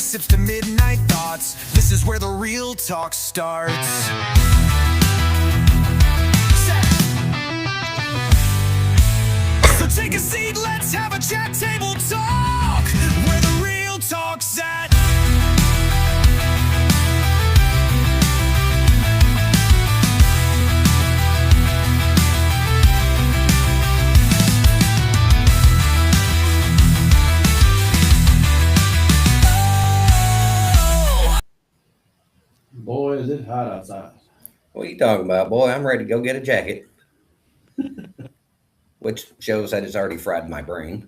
sips to midnight thoughts. This is where the real talk starts. So take a seat, let's have a chat, table talk, where the real talk's at. Boy, is it hot outside. What are you talking about, boy? I'm ready to go get a jacket. Which shows that it's already fried my brain.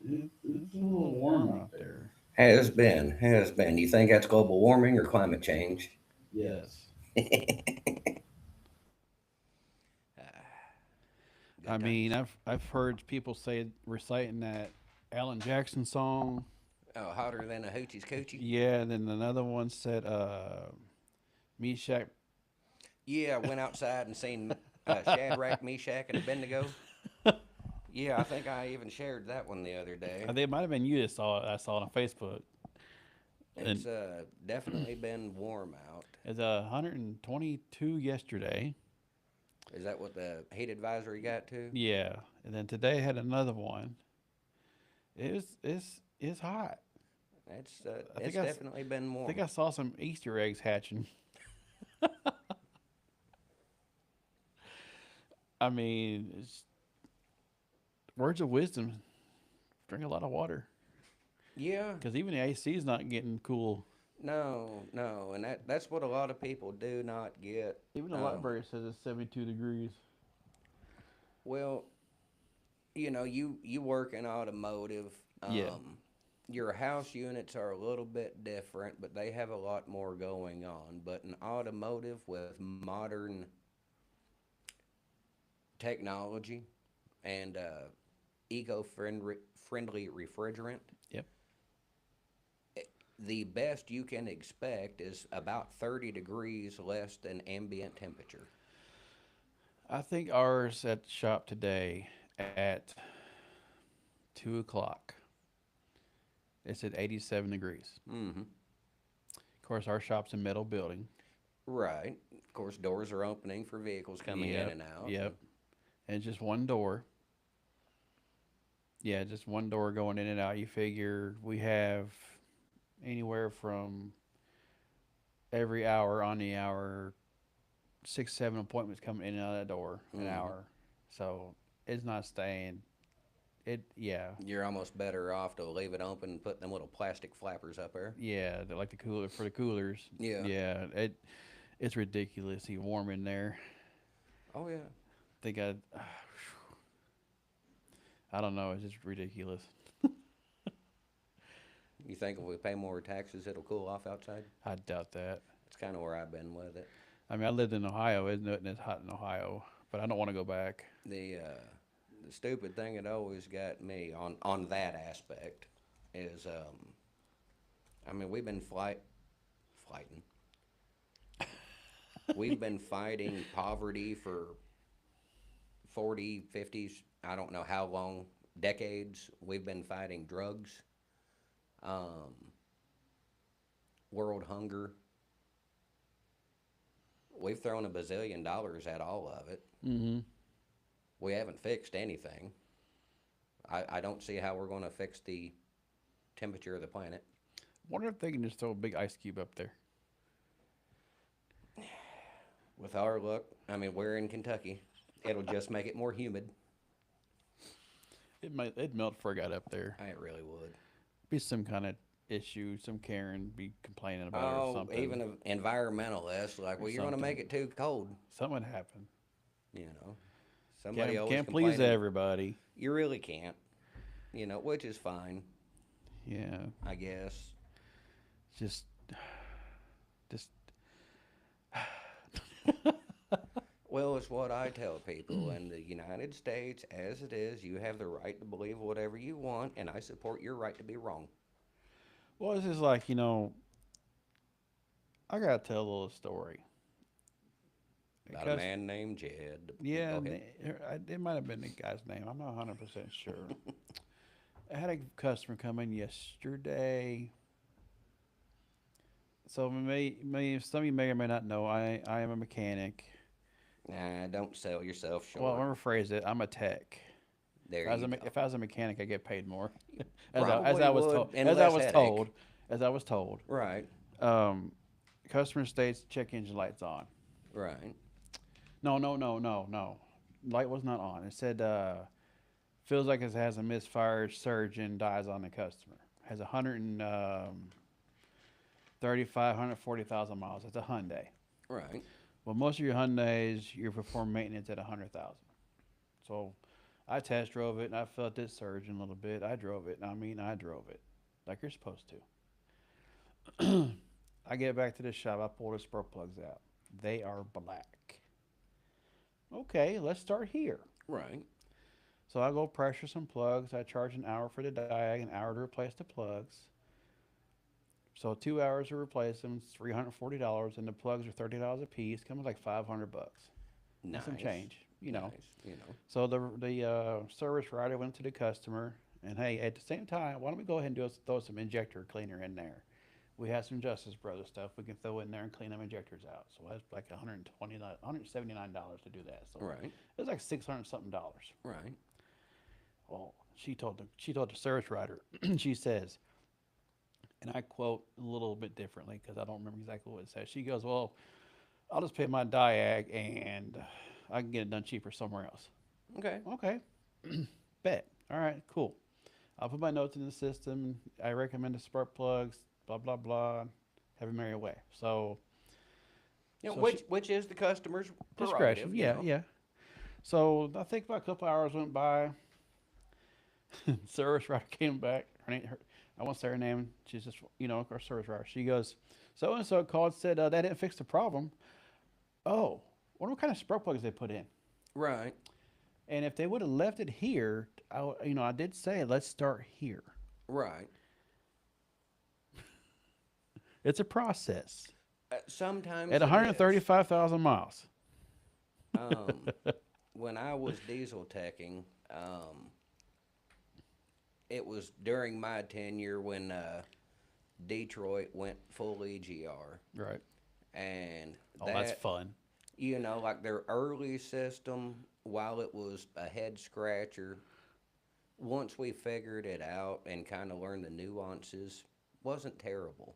It's a little warm out there. Has been. You think that's global warming or climate change? Yes. I mean, I've heard people say reciting that Alan Jackson song. Oh, hotter than a hoochie's coochie? Yeah, and then another one said Meshach. Yeah, I went outside and seen Shadrach, Meshach, and Abednego. Yeah, I think I even shared that one the other day. I think it might have been you that saw it. I saw it on Facebook. It's definitely been warm out. It's 122 yesterday. Is that what the heat advisory got to? Yeah, and then today had another one. It's hot. It's definitely been warm. I think I saw some Easter eggs hatching. I mean, words of wisdom. Drink a lot of water. Yeah. Because even the AC is not getting cool. No, and that's what a lot of people do not get. Even the library says it's 72 degrees. Well, you work in automotive. Yeah. Your house units are a little bit different, but they have a lot more going on. But in automotive with modern technology and eco-friendly refrigerant, Yep. the best you can expect is about 30 degrees less than ambient temperature. I think ours at the shop today at 2 o'clock. It's at 87 degrees. Mm-hmm. Of course, our shop's a metal building. Right. Of course, doors are opening for vehicles coming in and out. Yep. And it's just one door. Yeah, just one door going in and out. You figure we have anywhere from every hour on the hour, 6, 7 appointments coming in and out of that door an hour. So it's not staying. Yeah. You're almost better off to leave it open and put them little plastic flappers up there. Yeah, they're like the cooler for the coolers. Yeah. Yeah. It's ridiculously warm in there. Oh yeah. Think I don't know. It's just ridiculous. You think if we pay more taxes, it'll cool off outside? I doubt that. That's kind of where I've been with it. I mean, I lived in Ohio. It's nothing as hot in Ohio, but I don't want to go back. The stupid thing that always got me on that aspect is, I mean, we've been fighting. We've been fighting poverty for 40, 50s, I don't know how long, decades. We've been fighting drugs, world hunger. We've thrown $1 bazillion at all of it. Mm-hmm. We haven't fixed anything. I don't see how we're going to fix the temperature of the planet. Wonder if they can just throw a big ice cube up there. With our luck, I mean, we're in Kentucky. It'll just make it more humid. It'd melt before it got up there. It really would. Be some kind of issue, some Karen be complaining about it or something. Even an environmentalist, like, well, you're going to make it too cold. Something would happen. Somebody always can't please everybody. You really can't. Which is fine. Yeah. I guess. Just. Well, it's what I tell people. In the United States, as it is, you have the right to believe whatever you want, and I support your right to be wrong. Well, it's just like, I got to tell a little story. About a man named Jed. Yeah, it might have been the guy's name. I'm not 100% sure. I had a customer come in yesterday. So some of you may or may not know I am a mechanic. Nah, don't sell yourself Well, short. let me rephrase it. I'm a tech. There you go. If I was a mechanic, I get paid more. As Probably I was would, told, and less headache. as I was told. Right, Um, customer states check engine lights on. right, No. Light was not on. It said feels like it has a misfire surge and dies on the customer. Has 140,000 miles. It's a Hyundai. right. Well, most of your Hyundais, you perform maintenance at 100,000. So I test drove it and I felt it surging a little bit. I drove it. I drove it like you're supposed to. I get back to the shop. I pull the spark plugs out. They are black. Okay, let's start here. Right. So I go pressure some plugs. I charge an hour for the diag, an hour to replace the plugs. So 2 hours to replace them, it's $340, and the plugs are $30 a piece. Comes like $500. Nice. Some change, you know. Nice, you know. So the service writer went to the customer, and hey, at the same time, why don't we go ahead and throw some injector cleaner in there? We have some Justice Brothers stuff we can throw in there and clean them injectors out. So that's like $179 to do that. So Right, it was like 600 something dollars. right. Well, she told the service writer, she says, and I quote a little bit differently because I don't remember exactly what it says. She goes, "Well, I'll just pay my diag and I can get it done cheaper somewhere else." Okay. Okay, bet. All right, cool. I'll put my notes in the system. I recommend the spark plugs. Blah blah blah. Have a merry way. So Yeah, So which is the customer's discretion. prerogative, you Yeah, know? yeah. So I think about a couple hours went by. Service writer came back. I won't say her name. She's just, our service writer. She goes, so and so called, said that didn't fix the problem. Oh, wonder what kind of spark plugs they put in. Right. And if they would have left it here, I did say let's start here. Right. It's a process. Sometimes At it is. 135,000 miles. When I was diesel teching, it was during my tenure when Detroit went full EGR, Right. and Oh, that's fun. like their early system, while it was a head scratcher, once we figured it out and kind of learned the nuances, wasn't terrible.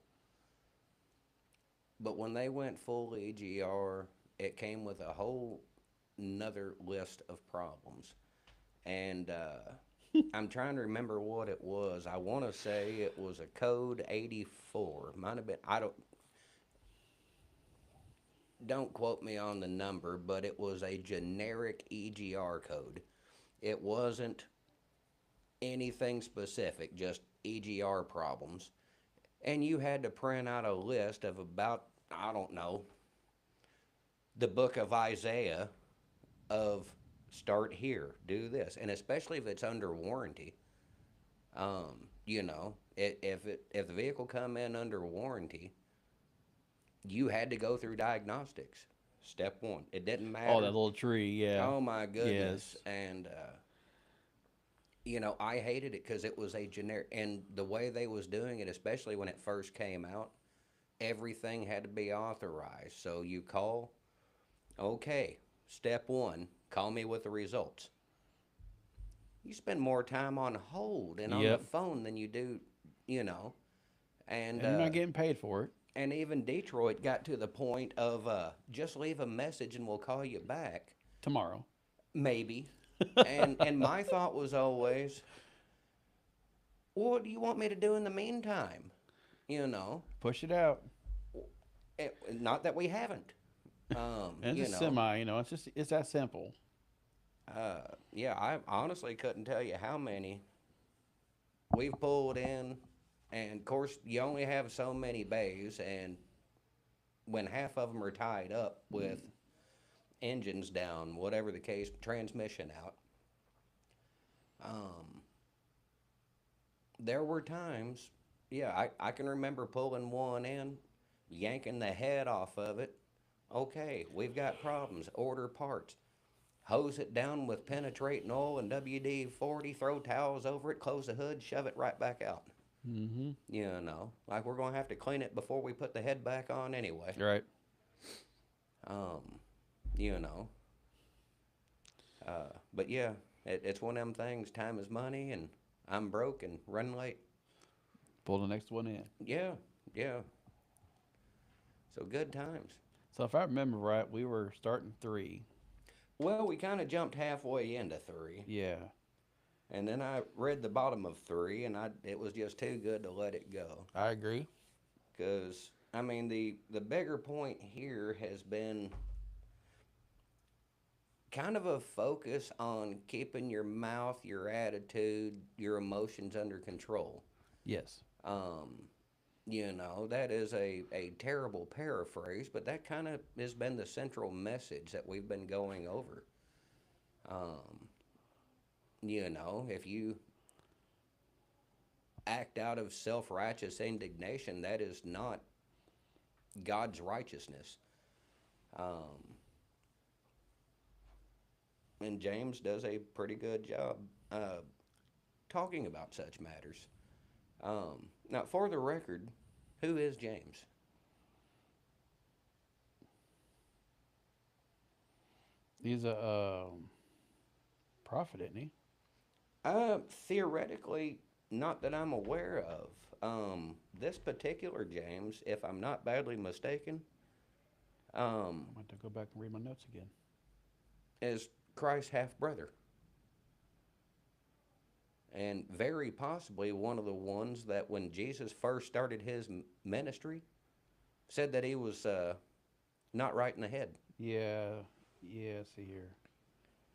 But when they went full EGR, it came with a whole another list of problems. And I'm trying to remember what it was. I want to say it was a code 84. Might have been, don't quote me on the number, but it was a generic EGR code. It wasn't anything specific, just EGR problems. And you had to print out a list of about, I don't know, the book of Isaiah of start here, do this. And especially if it's under warranty, if the vehicle come in under warranty, you had to go through diagnostics. Step one. It didn't matter. Oh, that little tree, yeah. Oh my goodness. Yes. And I hated it because it was a generic, and the way they was doing it, especially when it first came out, everything had to be authorized. So you call, okay, step one, call me with the results. You spend more time on hold and on the Yep. phone than you do, and And you're not getting paid for it. and even Detroit got to the point of just leave a message and we'll call you back. Tomorrow. Maybe. And my thought was always, what do you want me to do in the meantime? Push it out. Not that we haven't. And it's a semi, it's that simple. Yeah, I honestly couldn't tell you how many we've pulled in, and of course you only have so many bays, and when half of them are tied up with engines down, whatever the case, transmission out, there were times, yeah, I can remember pulling one in, yanking the head off of it. Okay, we've got problems. Order parts. Hose it down with penetrating oil and WD-40, throw towels over it, close the hood, shove it right back out. Mm-hmm. You know, like we're going to have to clean it before we put the head back on anyway. Right. Um, you know, but yeah, it's one of them things. Time is money, and I'm broke and run late. Pull the next one in. Yeah, yeah. So good times. So if I remember right, we were starting 3. Well, we kind of jumped halfway into three, Yeah. and then I read the bottom of three, and it was just too good to let it go. I agree. Because I mean, the bigger point here has been kind of a focus on keeping your mouth, your attitude, your emotions under control. Yes. Um, you know, that is a terrible paraphrase, but that kind of has been the central message that we've been going over. Um, you know, if you act out of self righteous indignation, that is not God's righteousness. Um, and James does a pretty good job talking about such matters. Now, for the record, who is James? He's a prophet, isn't he? Theoretically, not that I'm aware of. This particular James, if I'm not badly mistaken, I'm going to go back and read my notes again. is Christ's half brother. And very possibly one of the ones that when Jesus first started his ministry said that he was not right in the head. Yeah. Yeah, see here.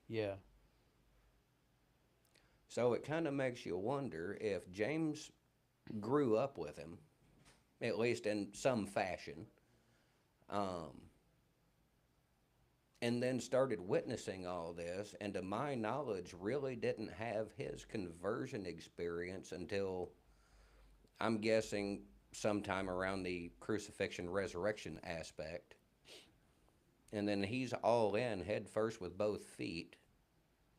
Yeah. So it kind of makes you wonder if James grew up with him, at least in some fashion, um, and then started witnessing all this, and to my knowledge, really didn't have his conversion experience until, I'm guessing, sometime around the crucifixion resurrection aspect. And then he's all in, head first with both feet.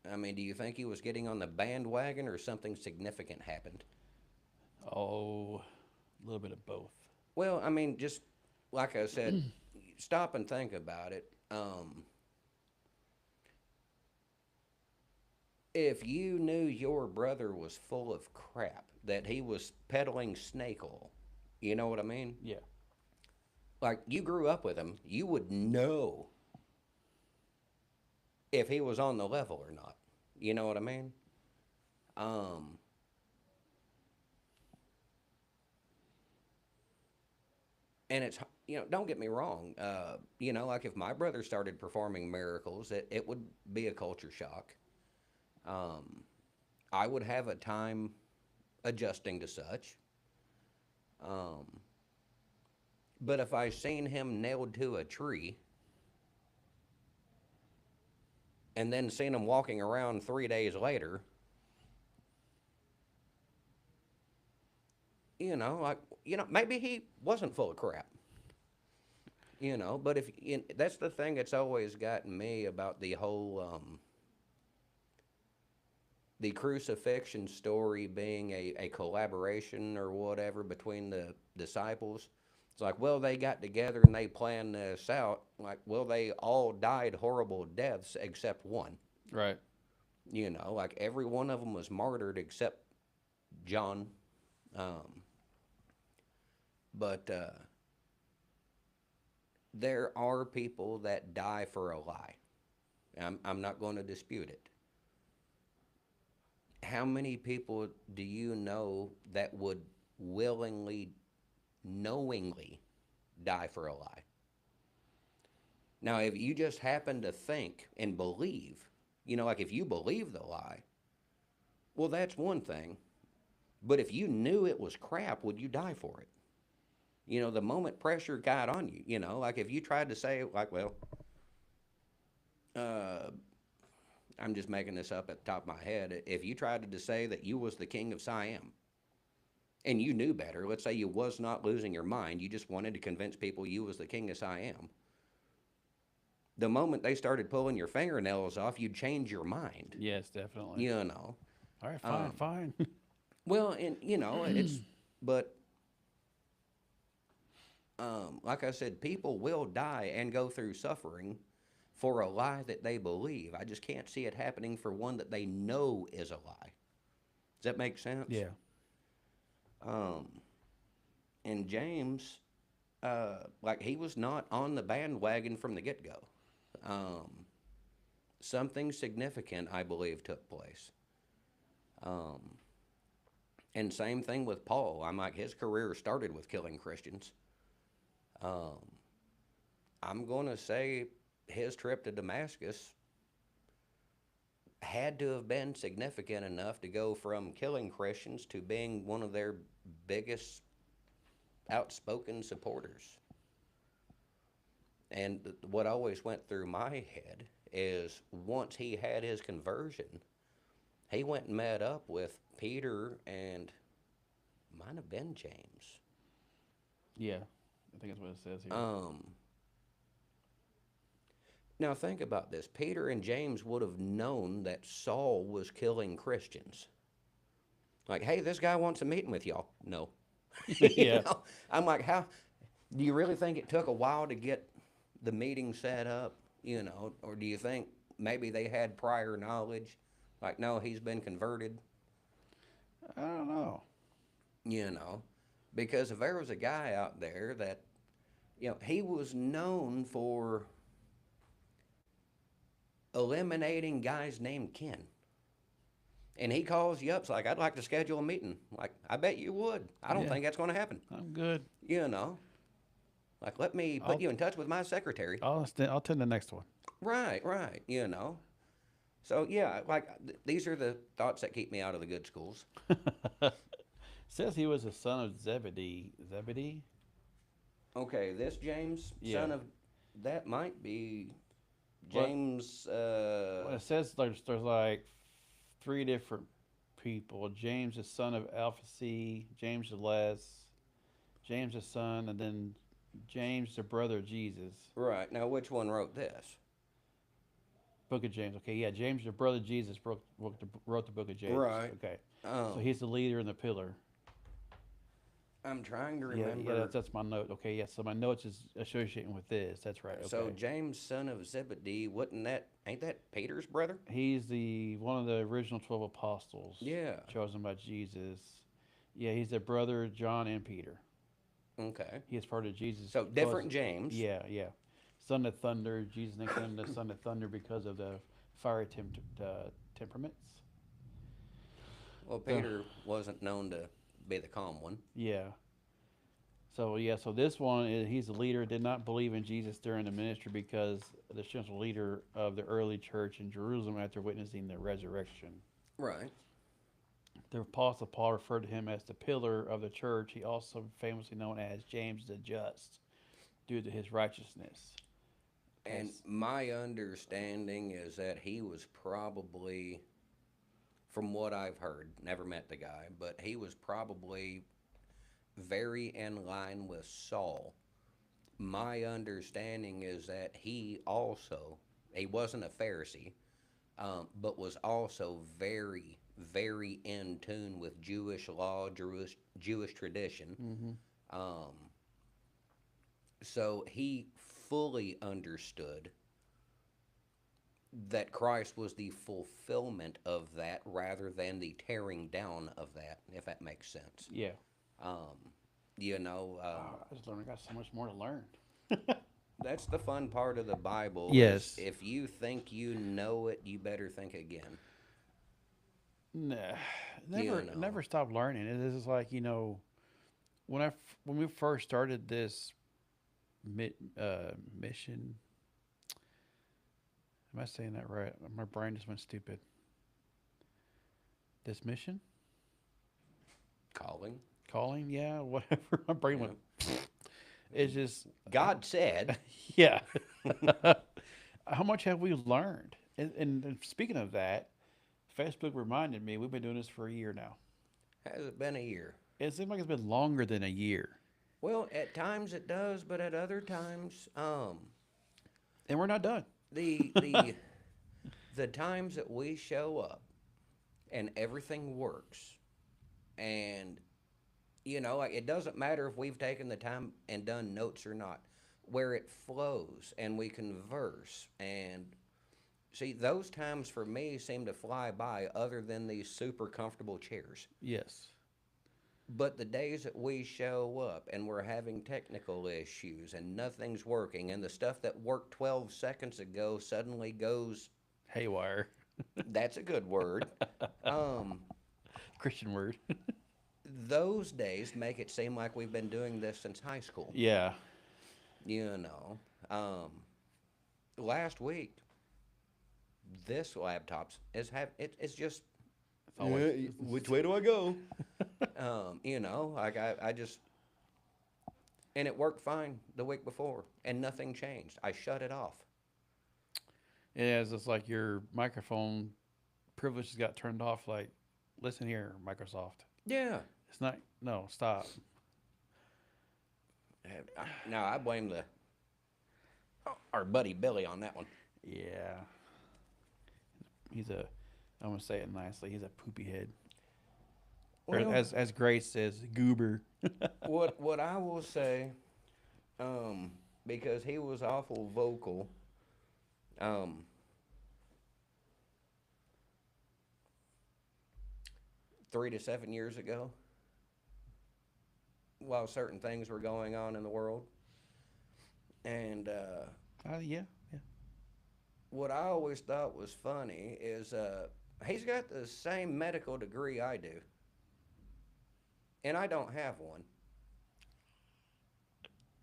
I mean, do you think he was getting on the bandwagon or something significant happened? Oh, a little bit of both. Well, I mean, just like I said, stop and think about it. If you knew your brother was full of crap, that he was peddling snake oil, you know what I mean? Yeah. Like, you grew up with him, you would know if he was on the level or not. You know what I mean? Um, and it's, you know, don't get me wrong. You know, like if my brother started performing miracles, it would be a culture shock. Um, I would have a time adjusting to such. Um, but if I seen him nailed to a tree and then seen him walking around 3 days later, you know, like, you know, maybe he wasn't full of crap. You know, but if that's the thing that's always gotten me about the whole the crucifixion story being a collaboration or whatever between the disciples. It's like, well, they got together and they planned this out. Like, well, they all died horrible deaths except one. Right. You know, like every one of them was martyred except John. Um, but there are people that die for a lie. I'm not going to dispute it. How many people do you know that would willingly, knowingly die for a lie? Now, if you just happen to think and believe, you know, like if you believe the lie, well, that's one thing. But if you knew it was crap, would you die for it? You know, the moment pressure got on you, you know, like if you tried to say, like, well, I'm just making this up at the top of my head. If you tried to say that you was the king of Siam and you knew better, let's say you was not losing your mind, you just wanted to convince people you was the king of Siam. The moment they started pulling your fingernails off, you'd change your mind. Yes, definitely. You know. All right, fine, fine. Well, and you know, But like I said, people will die and go through suffering for a lie that they believe. I just can't see it happening for one that they know is a lie. Does that make sense? Yeah. And James, like he was not on the bandwagon from the get go. Something significant, I believe, took place. And same thing with Paul. I'm like, his career started with killing Christians. I'm going to say his trip to Damascus had to have been significant enough to go from killing Christians to being one of their biggest outspoken supporters. And what always went through my head is once he had his conversion, he went and met up with Peter and might have been James. Yeah. I think that's what it says here. Now think about this. Peter and James would have known that Saul was killing Christians. Like, hey, this guy wants a meeting with y'all. No. Yeah. I'm like, how do you really think it took a while to get the meeting set up? Or do you think maybe they had prior knowledge? Like, no, he's been converted. I don't know. Because if there was a guy out there that, he was known for eliminating guys named Ken. And he calls you up, it's like, I'd like to schedule a meeting. Like, I bet you would. I don't Yeah. think that's going to happen. I'm good. Like, let me put you in touch with my secretary. I'll attend the next one. Right. So, yeah, like, these are the thoughts that keep me out of the good schools. Says he was a son of Zebedee. Zebedee? Okay, this James, Yeah. son of, that might be James, Well, it says there's like three different people. James, the son of Alphaeus, James the less, James the son, and then James the brother of Jesus. right. Now, which one wrote this? Book of James. Okay, yeah, James the brother of Jesus wrote the book of James. Right. Okay, so he's the leader and the pillar. I'm trying to Yeah, remember. yeah, that's my note. Okay, yeah, so my notes is associating with this. That's right. Okay. So James, son of Zebedee, ain't that Peter's brother? He's one of the original 12 apostles. Yeah. Chosen by Jesus. Yeah, he's the brother of John and Peter. Okay. He is part of Jesus. So different James. Yeah, yeah. Son of thunder. Jesus nicknamed him the son of thunder because of the fiery temperaments. Well, Peter wasn't known to be the calm one. Yeah. So this one he's the leader. Did not believe in Jesus during the ministry because the central leader of the early church in Jerusalem after witnessing the resurrection. Right. The Apostle Paul referred to him as the pillar of the church. He also famously known as James the Just due to his righteousness. And my understanding is that he was probably, from what I've heard, never met the guy, but he was probably very in line with Saul. My understanding is that he wasn't a Pharisee, but was also very, very in tune with Jewish law, Jewish tradition. So he fully understood that Christ was the fulfillment of that rather than the tearing down of that, if that makes sense. Yeah. I just learned I got so much more to learn. That's the fun part of the Bible. Yes. If you think you know it, you better think again. Nah, know. never stop learning. It is like when we first started this mission. Am I saying that right? My brain just went stupid. This mission? Calling, yeah, whatever. My brain went. It's just God said. yeah. How much have we learned? And speaking of that, Facebook reminded me we've been doing this for a year now. Has it been a year? It seems like it's been longer than a year. Well, at times it does, but at other times, And we're not done. the the times that we show up and everything works and Like it doesn't matter if we've taken the time and done notes or not, where it flows and we converse. And see, those times for me seem to fly by, other than these super comfortable chairs. Yes. But the days that we show up and we're having technical issues and nothing's working, and the stuff that worked 12 seconds ago suddenly goes, Haywire. that's a good word. Um, Christian word. those days make it seem like we've been doing this since high school. Yeah. You know, last week, this laptop's it's just, It's always, which way do I go? Like I just, and it worked fine the week before, and nothing changed. I shut it off. yeah, it's just like your microphone privileges got turned off. Like, listen here, Microsoft. Yeah. It's not. No, stop. Now I blame our buddy Billy on that one. Yeah. He's a. I'm gonna say it nicely. He's a poopy head. Or Well, as Grace says, goober. what I will say, because he was awful vocal, 3 to 7 years ago, while certain things were going on in the world, and Yeah, yeah. what I always thought was funny is he's got the same medical degree I do, and I don't have one.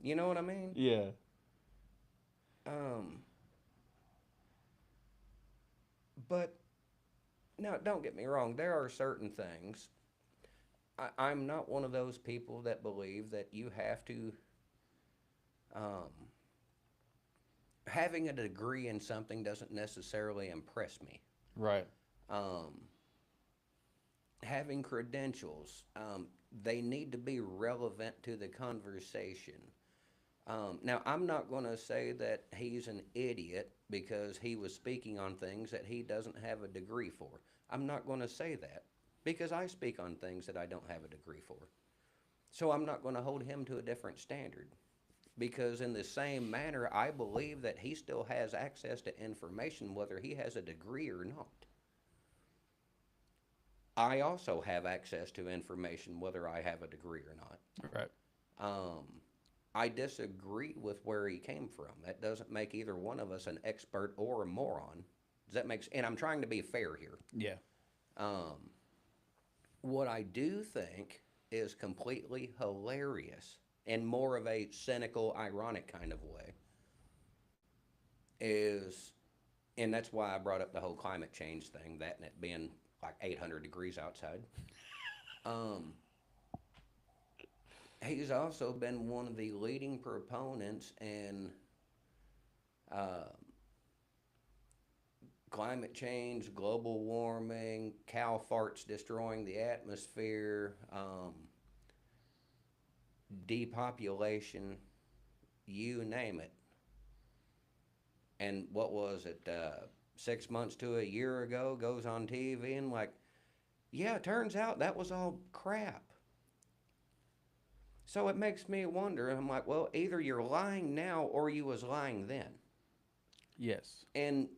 You know what I mean? Yeah. But now, don't get me wrong. There are certain things. I'm not one of those people that believe that you have to. Having a degree in something doesn't necessarily impress me. Right. Having credentials, they need to be relevant to the conversation. Now, I'm not going to say that he's an idiot because he was speaking on things that he doesn't have a degree for. I'm not going to say that because I speak on things that I don't have a degree for. So I'm not going to hold him to a different standard, because in the same manner, I believe that he still has access to information whether he has a degree or not. I also have access to information whether I have a degree or not. Right. I disagree with where he came from. That doesn't make either one of us an expert or a moron. Does that make sense? And I'm trying to be fair here. Yeah. What I do think is completely hilarious, in more of a cynical, ironic kind of way, is, and that's why I brought up the whole climate change thing, that and it being like 800 degrees outside. He's also been one of the leading proponents in climate change, global warming, cow farts destroying the atmosphere, depopulation, you name it. And what was it, 6 months to a year ago, goes on TV and like, yeah, it turns out that was all crap. So it makes me wonder, I'm like, well, either you're lying now or you was lying then. Yes. And,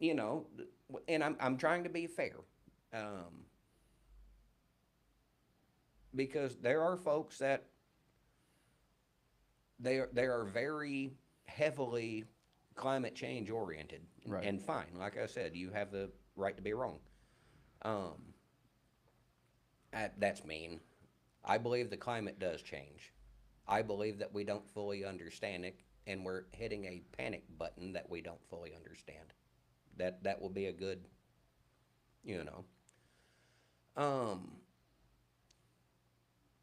and I'm trying to be fair. Because there are folks that they are very heavily climate change oriented. Right. And fine, like I said, you have the right to be wrong. That's mean. I believe the climate does change. I believe that we don't fully understand it, and we're hitting a panic button that we don't fully understand. That will be a good,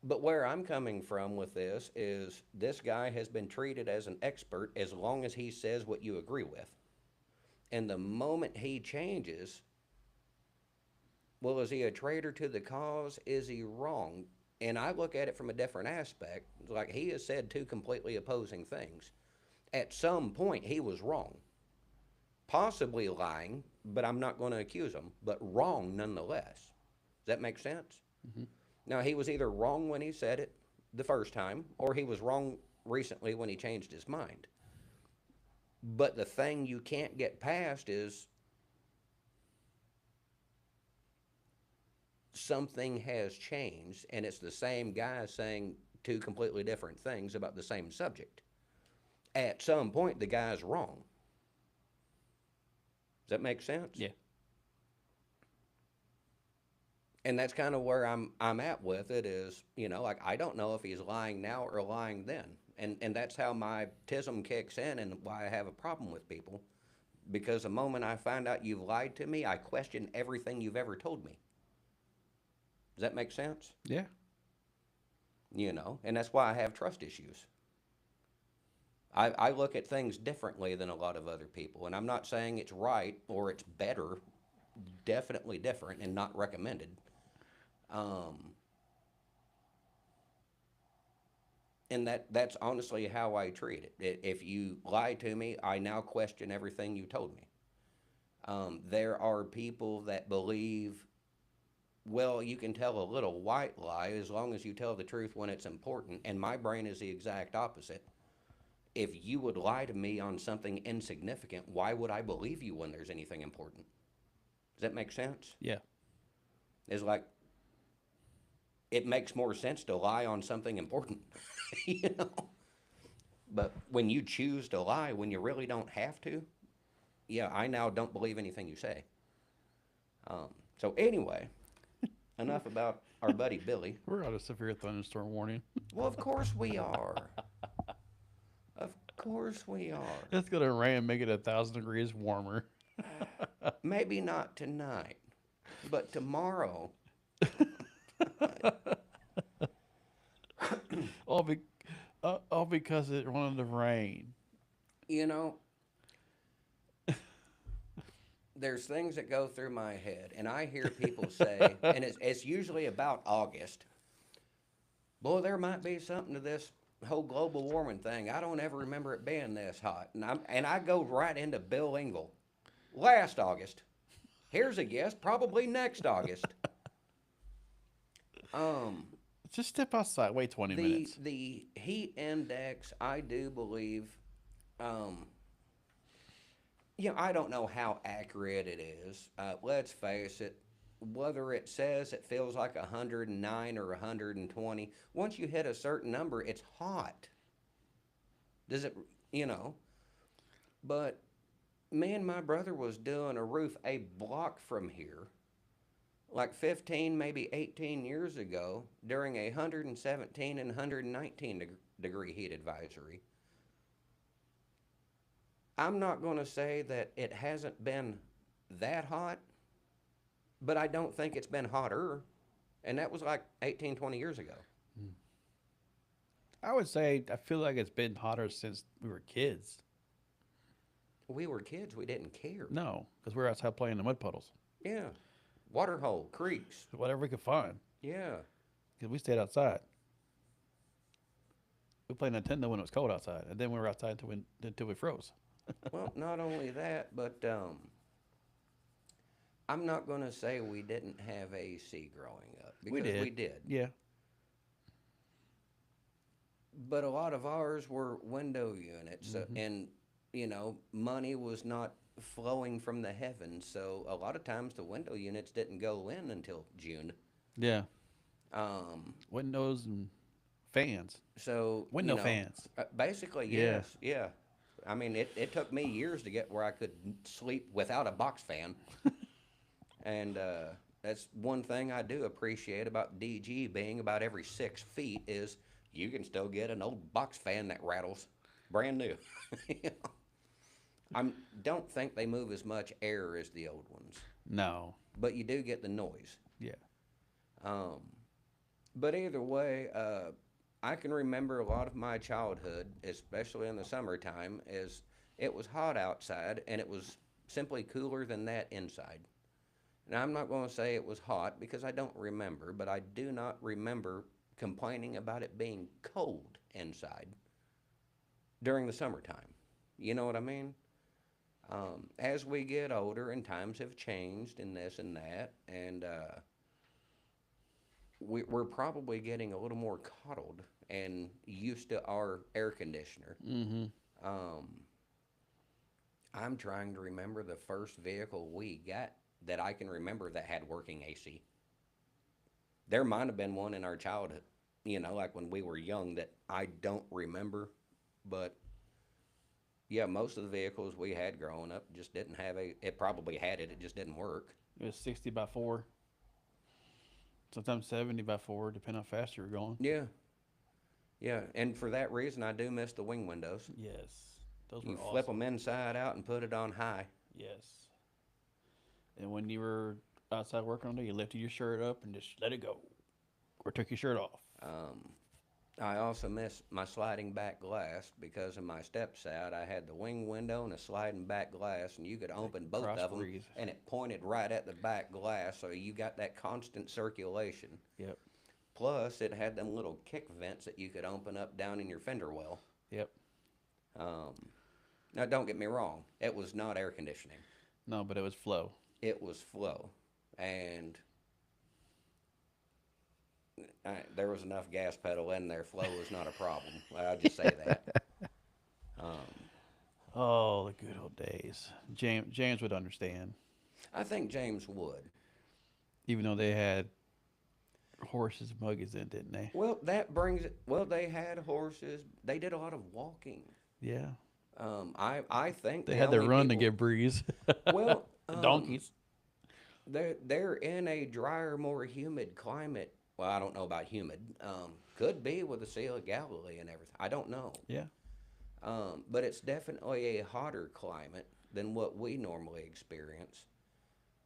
But where I'm coming from with this is, this guy has been treated as an expert as long as he says what you agree with. And the moment he changes, well, is he a traitor to the cause? Is he wrong? And I look at it from a different aspect. Like, he has said two completely opposing things. At some point, he was wrong. Possibly lying, but I'm not going to accuse him, but wrong nonetheless. Does that make sense? Mm-hmm. Now, he was either wrong when he said it, the first time, or he was wrong recently when he changed his mind. But the thing you can't get past is something has changed, and it's the same guy saying two completely different things about the same subject. At some point, the guy's wrong. Does that make sense? Yeah. And that's kind of where I'm at with it is, like I don't know if he's lying now or lying then. And that's how my tism kicks in and why I have a problem with people. Because the moment I find out you've lied to me, I question everything you've ever told me. Does that make sense? Yeah. And that's why I have trust issues. I look at things differently than a lot of other people. And I'm not saying it's right or it's better, definitely different and not recommended. And that's honestly how I treat it. If you lie to me, I now question everything you told me. There are people that believe, well, you can tell a little white lie as long as you tell the truth when it's important. And my brain is the exact opposite. If you would lie to me on something insignificant, why would I believe you when there's anything important? Does that make sense? Yeah. It's like, it makes more sense to lie on something important, you know? But when you choose to lie when you really don't have to, yeah, I now don't believe anything you say. So anyway, enough about our buddy Billy. We're on a severe thunderstorm warning. Well, of course we are. Of course we are. It's gonna rain and make it 1,000 degrees warmer. Maybe not tonight, but tomorrow. All because it wanted to rain. There's things that go through my head, and I hear people say, and it's usually about August, boy, there might be something to this whole global warming thing. I don't ever remember it being this hot. And I go right into Bill Engel. Last August. Here's a guess, probably next August. Just step outside. Wait 20 minutes. The heat index, I do believe, I don't know how accurate it is. Let's face it, whether it says it feels like 109 or 120, once you hit a certain number, it's hot. Does it, But me and my brother was doing a roof a block from here, like 15, maybe 18 years ago, during a 117 and 119 degree heat advisory. I'm not going to say that it hasn't been that hot, but I don't think it's been hotter. And that was like 18, 20 years ago. I would say I feel like it's been hotter since we were kids. We were kids, we didn't care. No, because we were outside playing in the mud puddles. Yeah. Water hole, creeks. Whatever we could find. Yeah. Because we stayed outside. We played Nintendo when it was cold outside, and then we were outside until we froze. Well, not only that, but I'm not going to say we didn't have AC growing up. Because we did. Yeah. But a lot of ours were window units, and, money was not flowing from the heavens. So a lot of times the window units didn't go in until June. Yeah. Windows and fans. So Window fans. Basically, Yeah. yes, yeah. I mean, it took me years to get where I could sleep without a box fan. And that's one thing I do appreciate about DG being about every 6 feet is you can still get an old box fan that rattles, brand new. I don't think they move as much air as the old ones. No. But you do get the noise. Yeah. But either way, I can remember a lot of my childhood, especially in the summertime, is it was hot outside and it was simply cooler than that inside. Now, I'm not going to say it was hot because I don't remember, but I do not remember complaining about it being cold inside during the summertime. You know what I mean? As we get older and times have changed and this and that, and we're probably getting a little more coddled and used to our air conditioner. Mm-hmm. Um, I'm trying to remember the first vehicle we got that I can remember that had working AC. There might have been one in our childhood, like when we were young that I don't remember. But yeah, most of the vehicles we had growing up just didn't have it probably had it, it just didn't work. It was 60 by 4, sometimes 70 by 4, depending how fast you were going. Yeah, yeah. And for that reason, I do miss the wing windows. Yes, those were You awesome. flip them inside out and put it on high. Yes. And when you were outside working on it, you lifted your shirt up and just let it go, or took your shirt off. I also miss my sliding back glass because in my step side I had the wing window and a sliding back glass, and you could open both cross of them, breeze. and it pointed right at the back glass, so you got that constant circulation. Yep. Plus, it had them little kick vents that you could open up down in your fender well. Yep. Now, don't get me wrong, it was not air conditioning. No, but it was flow. It was flow, and there was enough gas pedal in there. Flow was not a problem. I'll just say that. Oh, the good old days. James would understand, I think James would. even though they had horses and buggies in, didn't they? Well, that brings it. Well, they had horses. They did a lot of walking. Yeah. I think They the had to only run to people- get breeze. Well, The donkeys. They're in a drier, more humid climate. Well, I don't know about humid. Could be with the Sea of Galilee and everything. I don't know. Yeah. But it's definitely a hotter climate than what we normally experience.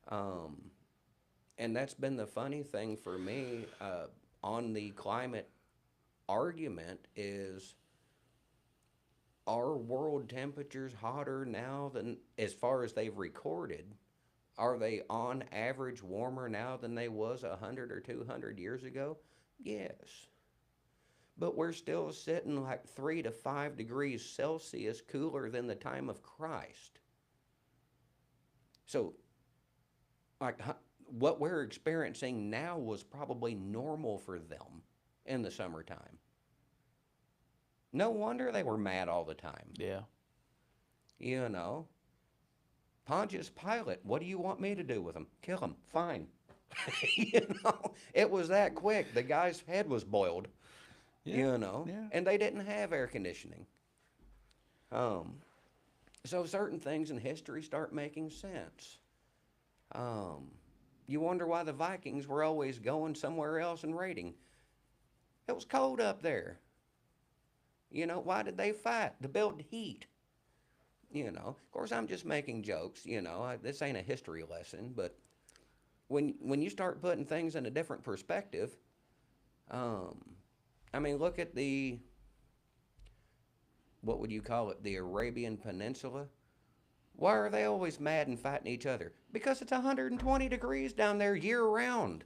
And that's been the funny thing for me on the climate argument is, are world temperatures hotter now than, as far as they've recorded, are they on average warmer now than they was 100 or 200 years ago? Yes. But we're still sitting like 3 to 5 degrees Celsius cooler than the time of Christ. So, like, what we're experiencing now was probably normal for them in the summertime. No wonder they were mad all the time. Yeah. You know, Pontius Pilate, what do you want me to do with him? Kill him. Fine. It was that quick. The guy's head was boiled. Yeah. Yeah. And they didn't have air conditioning. So certain things in history start making sense. You wonder why the Vikings were always going somewhere else and raiding. It was cold up there. Why did they fight? To build heat. Of course, I'm just making jokes. This ain't a history lesson, but when you start putting things in a different perspective, look at what would you call it, the Arabian Peninsula. Why are they always mad and fighting each other? Because it's 120 degrees down there year round.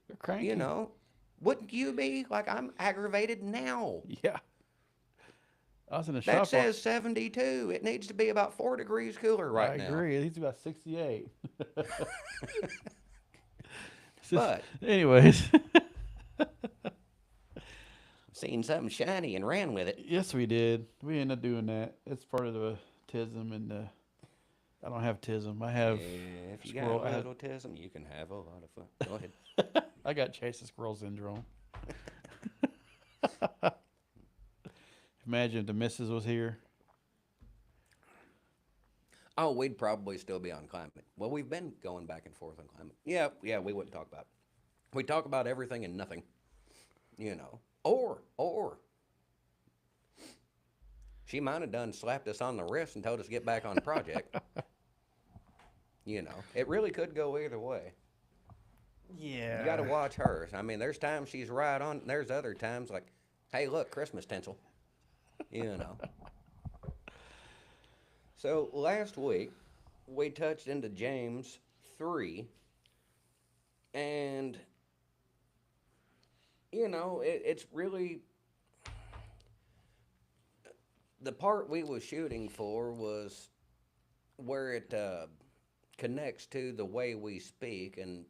They're cranky. Wouldn't you be? Like, I'm aggravated now. Yeah. I was in a That shop. says 72. It needs to be about 4 degrees cooler right now. I agree. It needs to be about 68. But anyways. seen something shiny and ran with it. Yes, we did. We ended up doing that. It's part of the tism, and I don't have tism. I have If you squirrel. got a little tism, you can have a lot of fun. Go ahead. I got chasing squirrel syndrome. Imagine if the missus was here. Oh, we'd probably still be on climate. Well, we've been going back and forth on climate. Yeah, we wouldn't talk about it. We talk about everything and nothing. Or she might have done slapped us on the wrist and told us to get back on the project. It really could go either way. Yeah. You got to watch her. There's times she's right on. There's other times like, hey, look, Christmas tinsel. So last week, we touched into James 3, and, it's really, the part we was shooting for was where it connects to the way we speak and,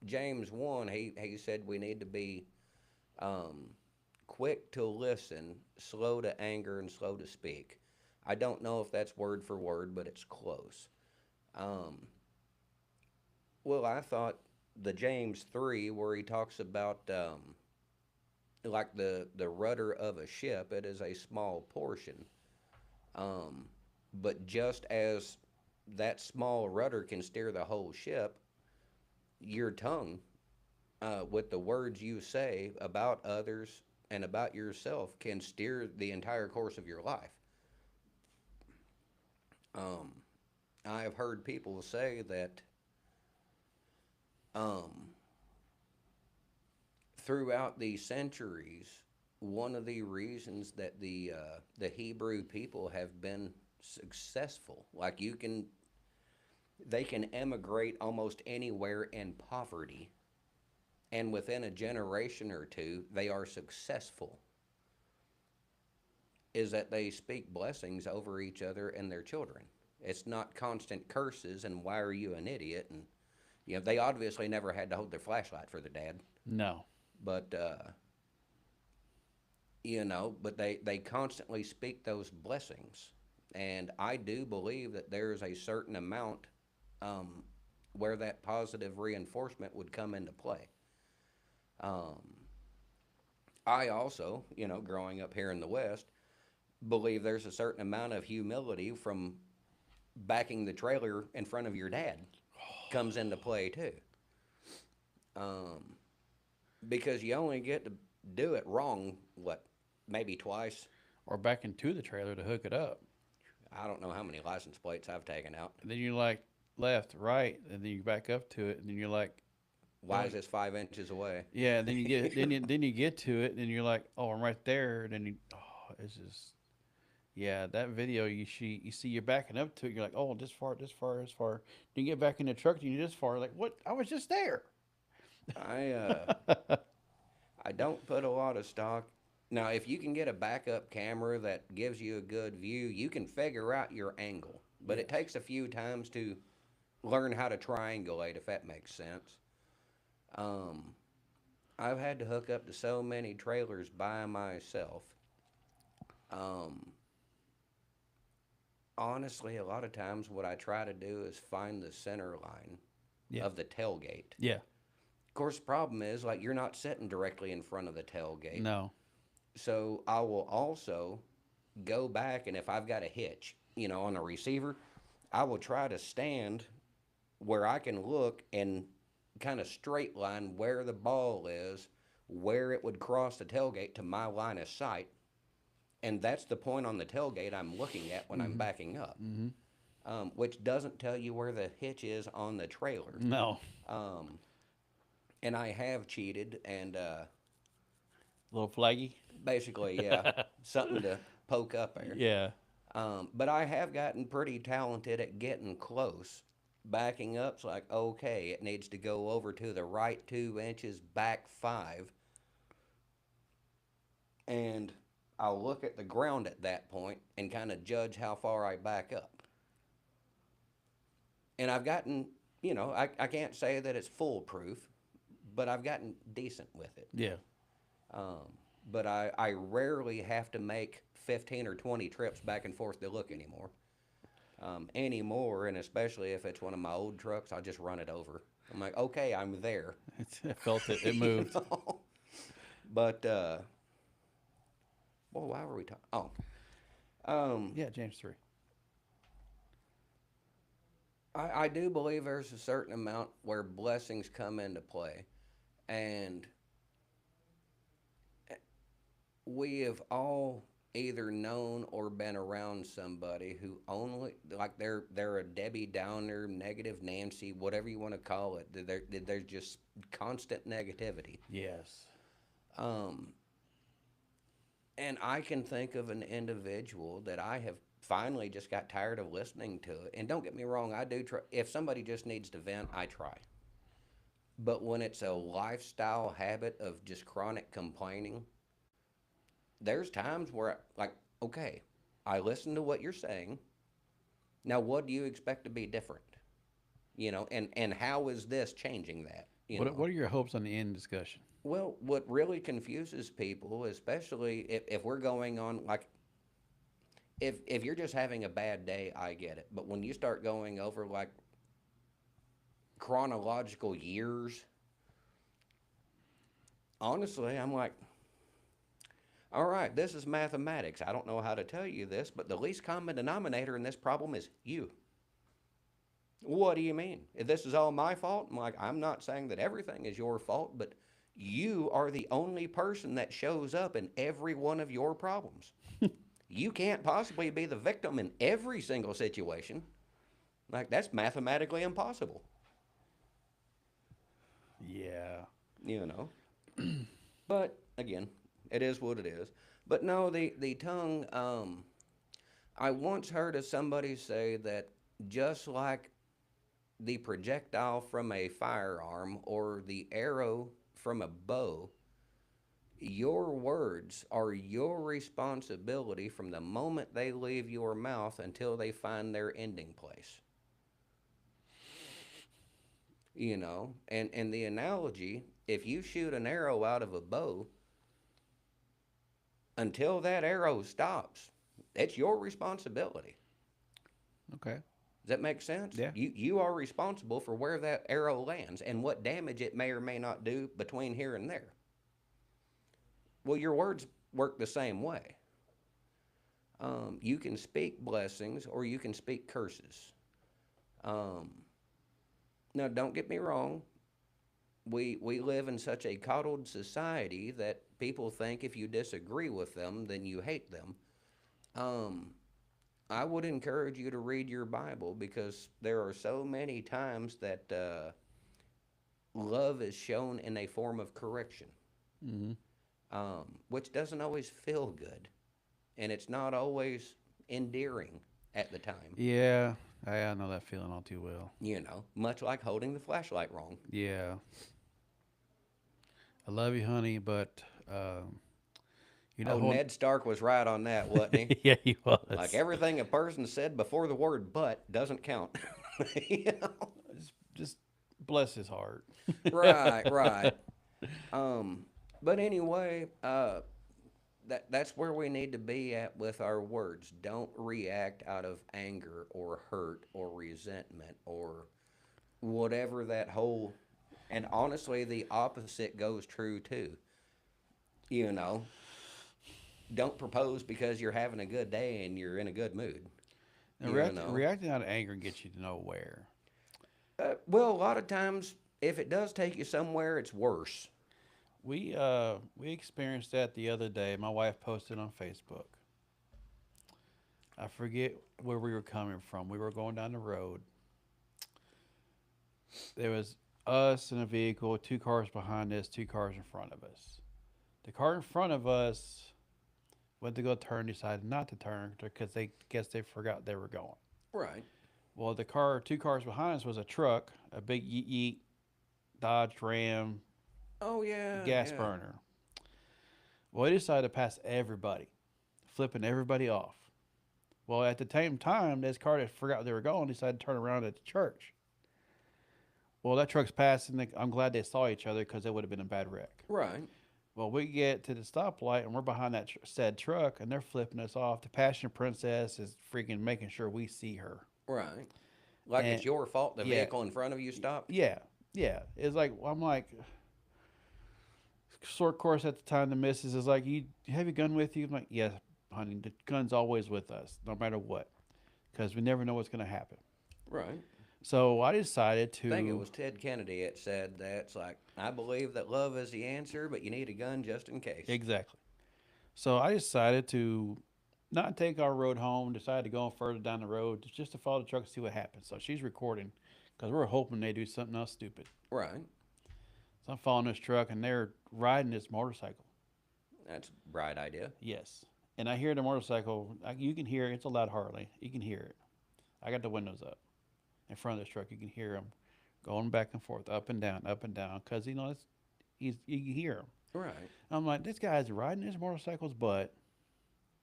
James 1, he said we need to be um, quick to listen, slow to anger, and slow to speak. I don't know if that's word for word, but it's close. Um, well, I thought the James 3, where he talks about like the rudder of a ship, it is a small portion. Um, but just as that small rudder can steer the whole ship, your tongue, with the words you say about others and about yourself, can steer the entire course of your life. Um, I have heard people say that um, throughout the centuries, one of the reasons that the Hebrew people have been successful, like they can emigrate almost anywhere in poverty, and within a generation or two, they are successful, is that they speak blessings over each other and their children. It's not constant curses and why are you an idiot? And, they obviously never had to hold their flashlight for their dad, No. but, but they constantly speak those blessings. And I do believe that there's a certain amount um, where that positive reinforcement would come into play. Um, I also, growing up here in the West, believe there's a certain amount of humility from backing the trailer in front of your dad comes into play too. Um, because you only get to do it wrong, what, maybe twice? Or back into the trailer to hook it up. I don't know how many license plates I've taken out. And then you're like left, right, and then you back up to it, and then you're like, Why is this 5 inches away? yeah. Then you get then you get to it, and then you're like, oh, I'm right there. And then it's just, yeah. That video you see you're backing up to it. You're like, oh, this far, this far, this far. Then you get back in the truck, and you're this far. Like, what? I was just there. I I don't put a lot of stock. Now, if you can get a backup camera that gives you a good view, you can figure out your angle. But it takes a few times to learn how to triangulate, if that makes sense. Um, I've had to hook up to so many trailers by myself. Um, Honestly, a lot of times what I try to do is find the center line Yeah. of the tailgate. Yeah. Of course, the problem is, like, you're not sitting directly in front of the tailgate. No. So I will also go back, and if I've got a hitch, on a receiver, I will try to stand where I can look and kind of straight line where the ball is, where it would cross the tailgate to my line of sight. And that's the point on the tailgate I'm looking at when I'm backing up, which doesn't tell you where the hitch is on the trailer. No. Um, and I have cheated, and Little flaggy. basically, yeah, something to poke up there. Yeah. But I have gotten pretty talented at getting close. Backing up's like, okay, it needs to go over to the right 2 inches, back 5. And I'll look at the ground at that point and kind of judge how far I back up. And I've gotten, I can't say that it's foolproof, but I've gotten decent with it. Yeah. But I rarely have to make 15 or 20 trips back and forth to look anymore. And especially if it's one of my old trucks, I'll just run it over. I'm like, okay, I'm there. I felt it. It moved. But, well, why were we talking? Yeah, James 3. I do believe there's a certain amount where blessings come into play. And we have all either known or been around somebody who only, like, they're a Debbie Downer, negative Nancy, whatever you want to call it. There's just constant negativity. Yes. And I can think of an individual that I have finally just got tired of listening to it. And don't get me wrong, I do try. If somebody just needs to vent, I try. But when it's a lifestyle habit of just chronic complaining, there's times where, like, okay, I listen to what you're saying. Now, what do you expect to be different? And how is this changing that? You What know. are your hopes on the end discussion? Well, what really confuses people, especially if we're going on like if you're just having a bad day, I get it. But when you start going over like chronological years, honestly, I'm like, all right, this is mathematics. I don't know how to tell you this, but the least common denominator in this problem is you. What do you mean? If this is all my fault? I'm like, I'm not saying that everything is your fault, but you are the only person that shows up in every one of your problems. You can't possibly be the victim in every single situation. Like, that's mathematically impossible, Yeah. you know? But again, it is what it is. But no, the tongue, I once heard of somebody say that just like the projectile from a firearm or the arrow from a bow, your words are your responsibility from the moment they leave your mouth until they find their ending place. You know, and the analogy, if you shoot an arrow out of a bow, until that arrow stops, it's your responsibility. Okay. Does that make sense? Yeah. You are responsible for where that arrow lands and what damage it may or may not do between here and there. Well, your words work the same way. You can speak blessings or you can speak curses. Um, Now, don't get me wrong. We live in such a coddled society that people think if you disagree with them, then you hate them. Um, I would encourage you to read your Bible because there are so many times that love is shown in a form of correction, Hmm. which doesn't always feel good, and it's not always endearing at the time. Yeah. I know that feeling all too well. You know, much like holding the flashlight wrong. Yeah. I love you, honey, but you're not Oh, holding. Ned Stark was right on that, wasn't he? Yeah, he Like was. everything a person said before the word but doesn't count. You know? Just bless his heart. Right, right. Um, but anyway, that's where we need to be at with our words. Don't react out of anger or hurt or resentment or whatever that whole. And honestly, the opposite goes true too. You know, don't propose because you're having a good day and you're in a good mood. And You know. reacting out of anger gets you to nowhere. Well, a lot of times, if it does take you somewhere, it's worse. We experienced that the other day. My wife posted on Facebook. I forget where we were coming from. We were going down the road. There was us in a vehicle, two cars behind us, two cars in front of us. The car in front of us went to go turn, decided not to turn because they guess they forgot they were going. Right. Well, two cars behind us was a truck, a big yeet yeet Dodge Ram Oh yeah, gas yeah. burner. Well, he decided to pass everybody, flipping everybody off. Well, at the same time, this car that forgot they were going decided to turn around at the church. Well, that truck's passing. I'm glad they saw each other because it would have been a bad wreck. Right. Well, we get to the stoplight and we're behind that said truck and they're flipping us off. The passion princess is freaking making sure we see her. Right. Like And it's your fault the yeah, vehicle in front of you stopped. yeah, yeah. It's like I'm like short course at the time. The missus is like, "You have your gun with you?" I'm like, "Yeah, honey. The gun's always with us, no matter what, because we never know what's gonna happen." Right. So I decided I think it to was Ted Kennedy that said that. It's like I believe that love is the answer, but you need a gun just in case. exactly. So I decided to not take our road home. Decided to go further down the road just to follow the truck and see what happens. So she's recording because we're hoping they do something else stupid. Right. So I'm following this truck and they're riding this motorcycle. That's a bright idea. Yes. And I hear the motorcycle. You can hear it. It's a loud Harley. You can hear it. I got the windows up in front of this truck. You can hear him going back and forth, up and down, because you can hear him. Right. I'm like, this guy's riding his motorcycle's butt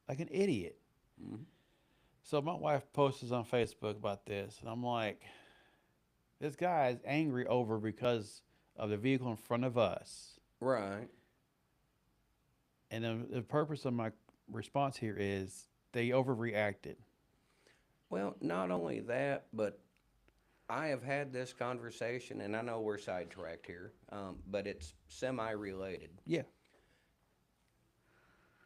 like an idiot. Hmm. So my wife posts on Facebook about this, and I'm like, this guy's angry over because of the vehicle in front of us. Right. And the purpose of my response here is they overreacted. Well, not only that, but I have had this conversation, and I know we're sidetracked here, but it's semi-related. Yeah.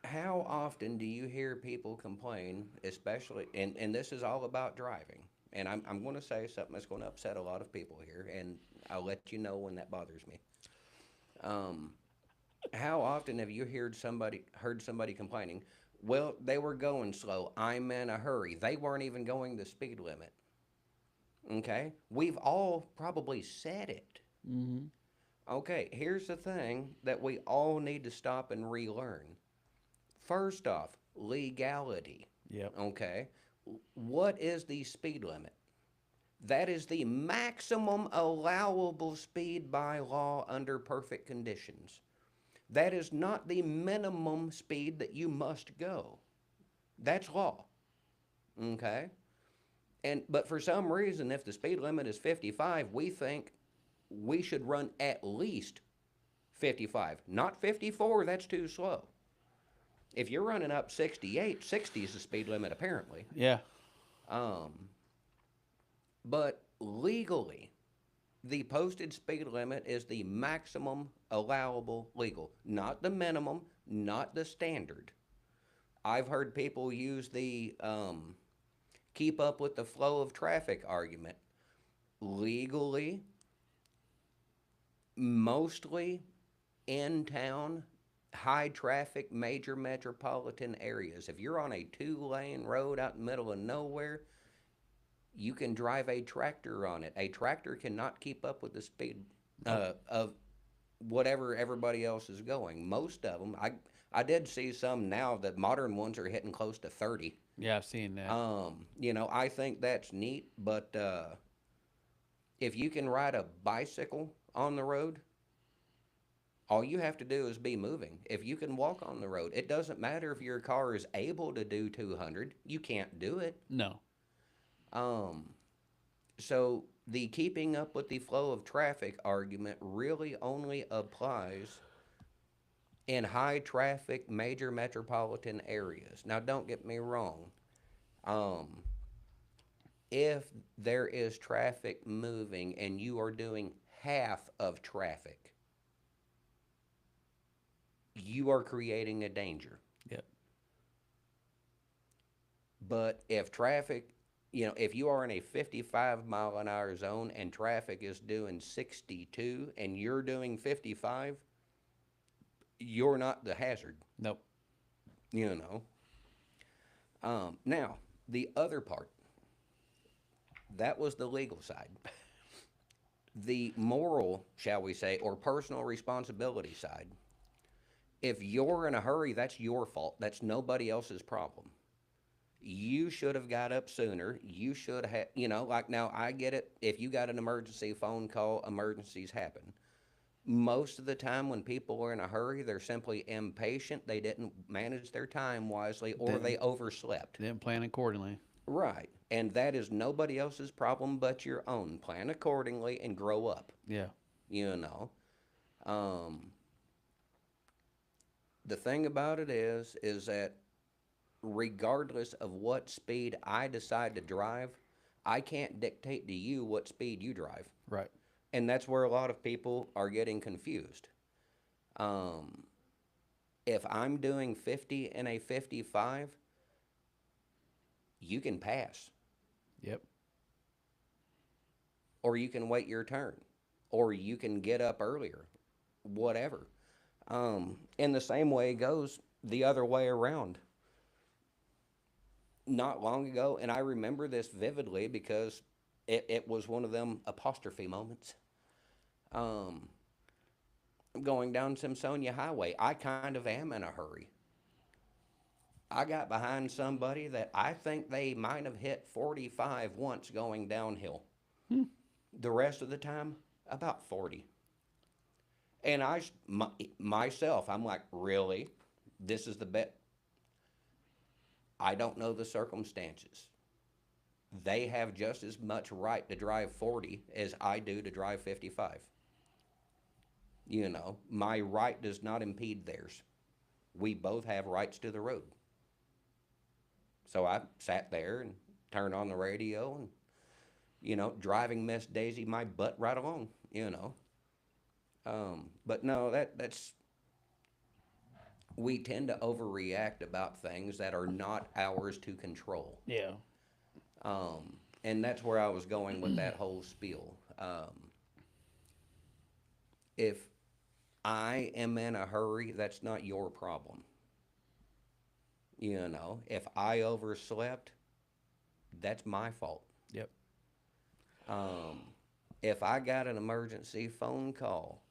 How often do you hear people complain, especially, and this is all about driving, and I'm going to say something that's going to upset a lot of people here, and I'll let you know when that bothers me. Um, how often have you heard somebody complaining? Well, they were going slow. I'm in a hurry. They weren't even going the speed limit. Okay, we've all probably said it. Mm-hmm. Okay, here's the thing that we all need to stop and relearn. First off, legality. Yep. Okay, what is the speed limit? That is the maximum allowable speed by law under perfect conditions. That is not the minimum speed that you must go. That's law. Okay? But for some reason, if the speed limit is 55, we think we should run at least 55. Not 54, that's too slow. If you're running up 68, 60 is the speed limit apparently. Yeah. Um, but legally, the posted speed limit is the maximum allowable legal, not the minimum, not the standard. I've heard people use the keep up with the flow of traffic argument. Legally, mostly in town, high traffic, major metropolitan areas. If you're on a 2-lane road out in the middle of nowhere, you can drive a tractor on it. A tractor cannot keep up with the speed of whatever everybody else is going. Most of them, I did see some now that modern ones are hitting close to 30. Yeah, I've seen that. I think that's neat, but if you can ride a bicycle on the road, all you have to do is be moving. If you can walk on the road, it doesn't matter if your car is able to do 200, you can't do it. No. So the keeping up with the flow of traffic argument really only applies in high traffic major metropolitan areas. Now, don't get me wrong. If there is traffic moving and you are doing half of traffic, you are creating a danger. Yep. But if traffic, if you are in a 55 mile an hour zone and traffic is doing 62 and you're doing 55, you're not the hazard. Nope. Now, the other part, that was the legal side. The moral, shall we say, or personal responsibility side. If you're in a hurry, that's your fault. That's nobody else's problem. You should have got up sooner. You should have, like now I get it. If you got an emergency phone call, emergencies happen. Most of the time when people are in a hurry, they're simply impatient. They didn't manage their time wisely or they overslept. Didn't plan accordingly. Right. And that is nobody else's problem but your own. Plan accordingly and grow up. Yeah. The thing about it is that regardless of what speed I decide to drive, I can't dictate to you what speed you drive. Right. And that's where a lot of people are getting confused. If I'm doing 50 in a 55, you can pass. Yep. Or you can wait your turn. Or you can get up earlier. Whatever. And the same way goes the other way around. Not long ago, and I remember this vividly because it was one of them apostrophe moments. Going down Simpsonia Highway, I kind of am in a hurry. I got behind somebody that I think they might have hit 45 once going downhill. The rest of the time, about 40. And myself, I'm like, really? This is the bet? I don't know the circumstances. They have just as much right to drive 40 as I do to drive 55. You know, my right does not impede theirs. We both have rights to the road. So I sat there and turned on the radio and, driving Miss Daisy my butt right along. But no, that's we tend to overreact about things that are not ours to control. Yeah. And that's where I was going with that whole spiel. If I am in a hurry, that's not your problem. If I overslept, that's my fault. Yep. If I got an emergency phone call,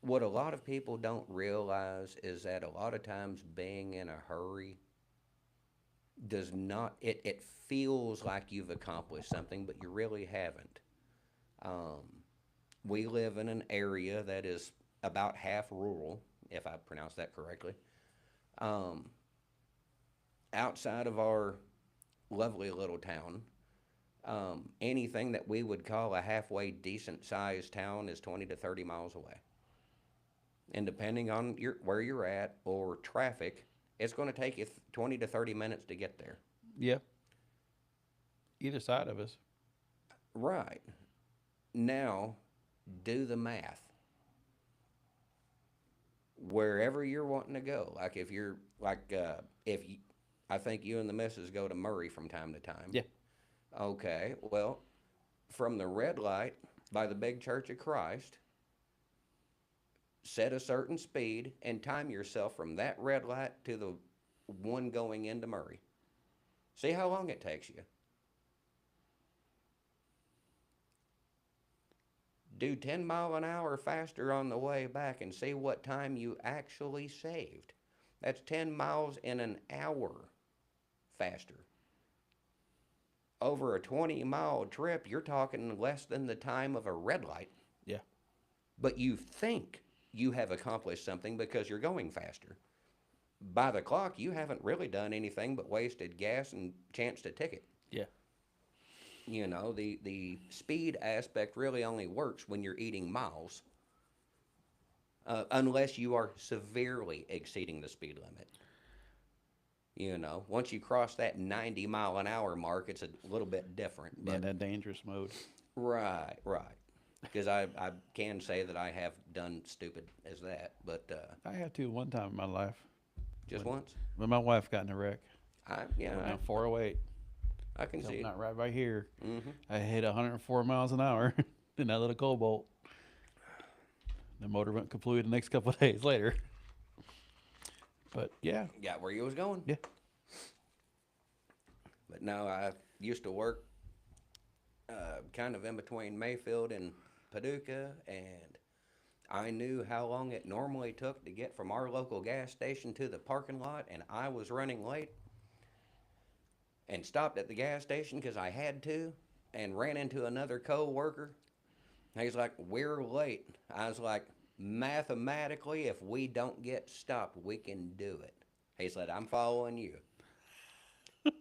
what a lot of people don't realize is that a lot of times being in a hurry does not, it feels like you've accomplished something, but you really haven't. Um, we live in an area that is about half rural, if I pronounce that correctly. Um, Outside of our lovely little town, anything that we would call a halfway decent sized town is 20 to 30 miles away. And depending on where you're at or traffic, it's going to take you 20 to 30 minutes to get there. Yeah. Either side of us. Right. Now, do the math. Wherever you're wanting to go, like if you're like if you, I think you and the missus go to Murray from time to time. Yeah. Okay. Well, from the red light by the big Church of Christ, set a certain speed and time yourself from that red light to the one going into Murray. See how long it takes you. Do 10 mile an hour faster on the way back and see what time you actually saved. That's 10 miles in an hour faster. Over a 20-mile trip, you're talking less than the time of a red light. Yeah. But you think you have accomplished something because you're going faster. By the clock, you haven't really done anything but wasted gas and chanced a ticket. Yeah. The speed aspect really only works when you're eating miles, unless you are severely exceeding the speed limit. Once you cross that 90-mile-an-hour mark, it's a little bit different. Yeah, But that dangerous mode. right. Because I can say that I have done stupid as that, but I had to one time in my life. just once. When my wife got in a wreck. Went I, down 408. I can see it. Not right here. Mm-hmm. I hit 104 miles an hour in that little Cobalt. The motor went kaput the next couple of days later. But yeah. Got where you was going. Yeah. But no, I used to work kind of in between Mayfield and Paducah, and I knew how long it normally took to get from our local gas station to the parking lot, and I was running late and stopped at the gas station because I had to and ran into another co-worker. He's like, "We're late." I was like, "Mathematically, if we don't get stopped, we can do it." He said, "I'm following you."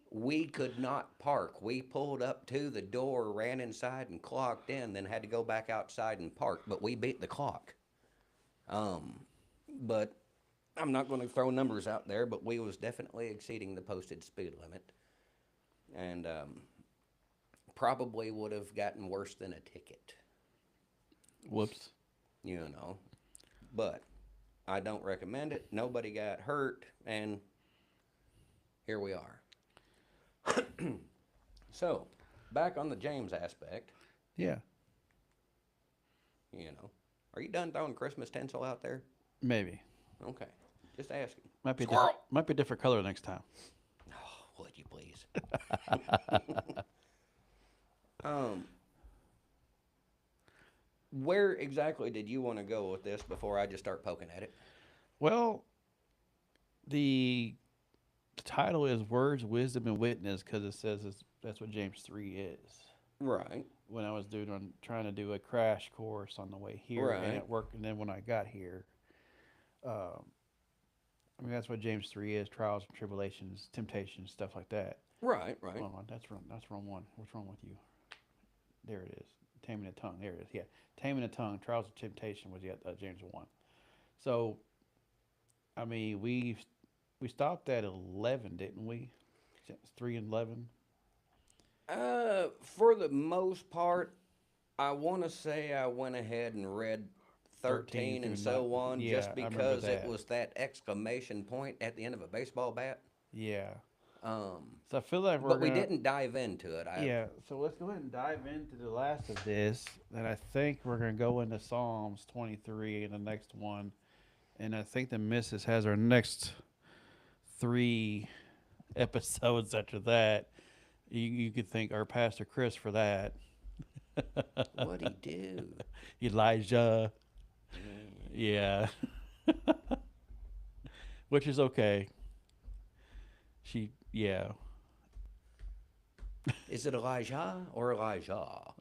We could not park. We pulled up to the door, ran inside and clocked in, then had to go back outside and park. But we beat the clock. But I'm not going to throw numbers out there, but we was definitely exceeding the posted speed limit. And probably would have gotten worse than a ticket, Whoops. But I don't recommend it. Nobody got hurt, and here we are. So, back on the James aspect, Yeah. are you done throwing Christmas tinsel out there? Maybe. Okay, just asking. Might be Squirrel! might be a different color next time. Oh, would you please? Where exactly did you want to go with this before I just start poking at it? Well, the title is Words, Wisdom, and Witness because it says that's what James 3 is. Right. When I was trying to do a crash course on the way here and Right. at work, and then when I got here, that's what James 3 is: trials and tribulations, temptations, stuff like that. Right. Hold on, that's wrong one. What's wrong with you? There it is. Taming the Tongue. There it is. Yeah, Taming the Tongue. Trials of Temptation was James 1. So, I mean, we stopped at 11, didn't we? 3 and 11. For the most part, I want to say I went ahead and read 13 13 through and 9. so on Yeah, just I remember because it that. was that exclamation point at the end of a baseball bat. Yeah. Um, So I feel like we're but we gonna. didn't dive into it. Yeah. So let's go ahead and dive into the last of this, and I think we're gonna go into Psalms 23 in the next one, and I think the missus has our next 3 episodes after that. You could thank our pastor Chris for that. What'd he do? Elijah. Yeah. Which is okay. Yeah. Is it Elijah or Elijah?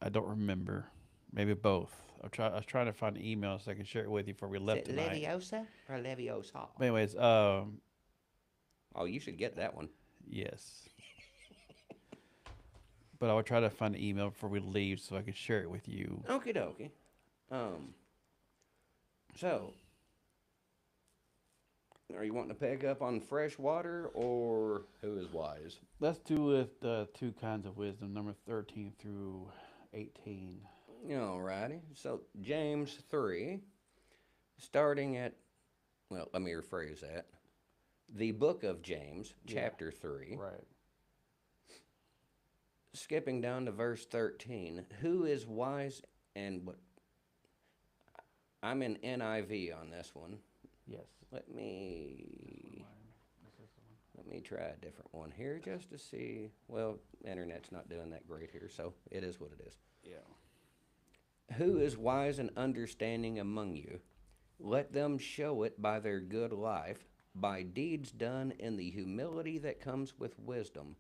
I don't remember. Maybe both. I was trying to find an email so I can share it with you before we Is left it tonight. Leviosa or Leviosa? But anyways, Oh, you should get that one. yes. But I would try to find an email before we leave so I could share it with you. Okie dokie. So, are you wanting to pick up on fresh water or who is wise? Let's do with the 2 kinds of wisdom, number 13 through 18. Alrighty. So, James 3, starting at, well, let me rephrase that. The book of James, chapter 3, Right. skipping down to verse 13. Who is wise and what? I'm in NIV on this one. Yes. Let me try a different one here just to see. Well, internet's not doing that great here, so it is what it is. Yeah. Who is wise and understanding among you? Let them show it by their good life, by deeds done in the humility that comes with wisdom.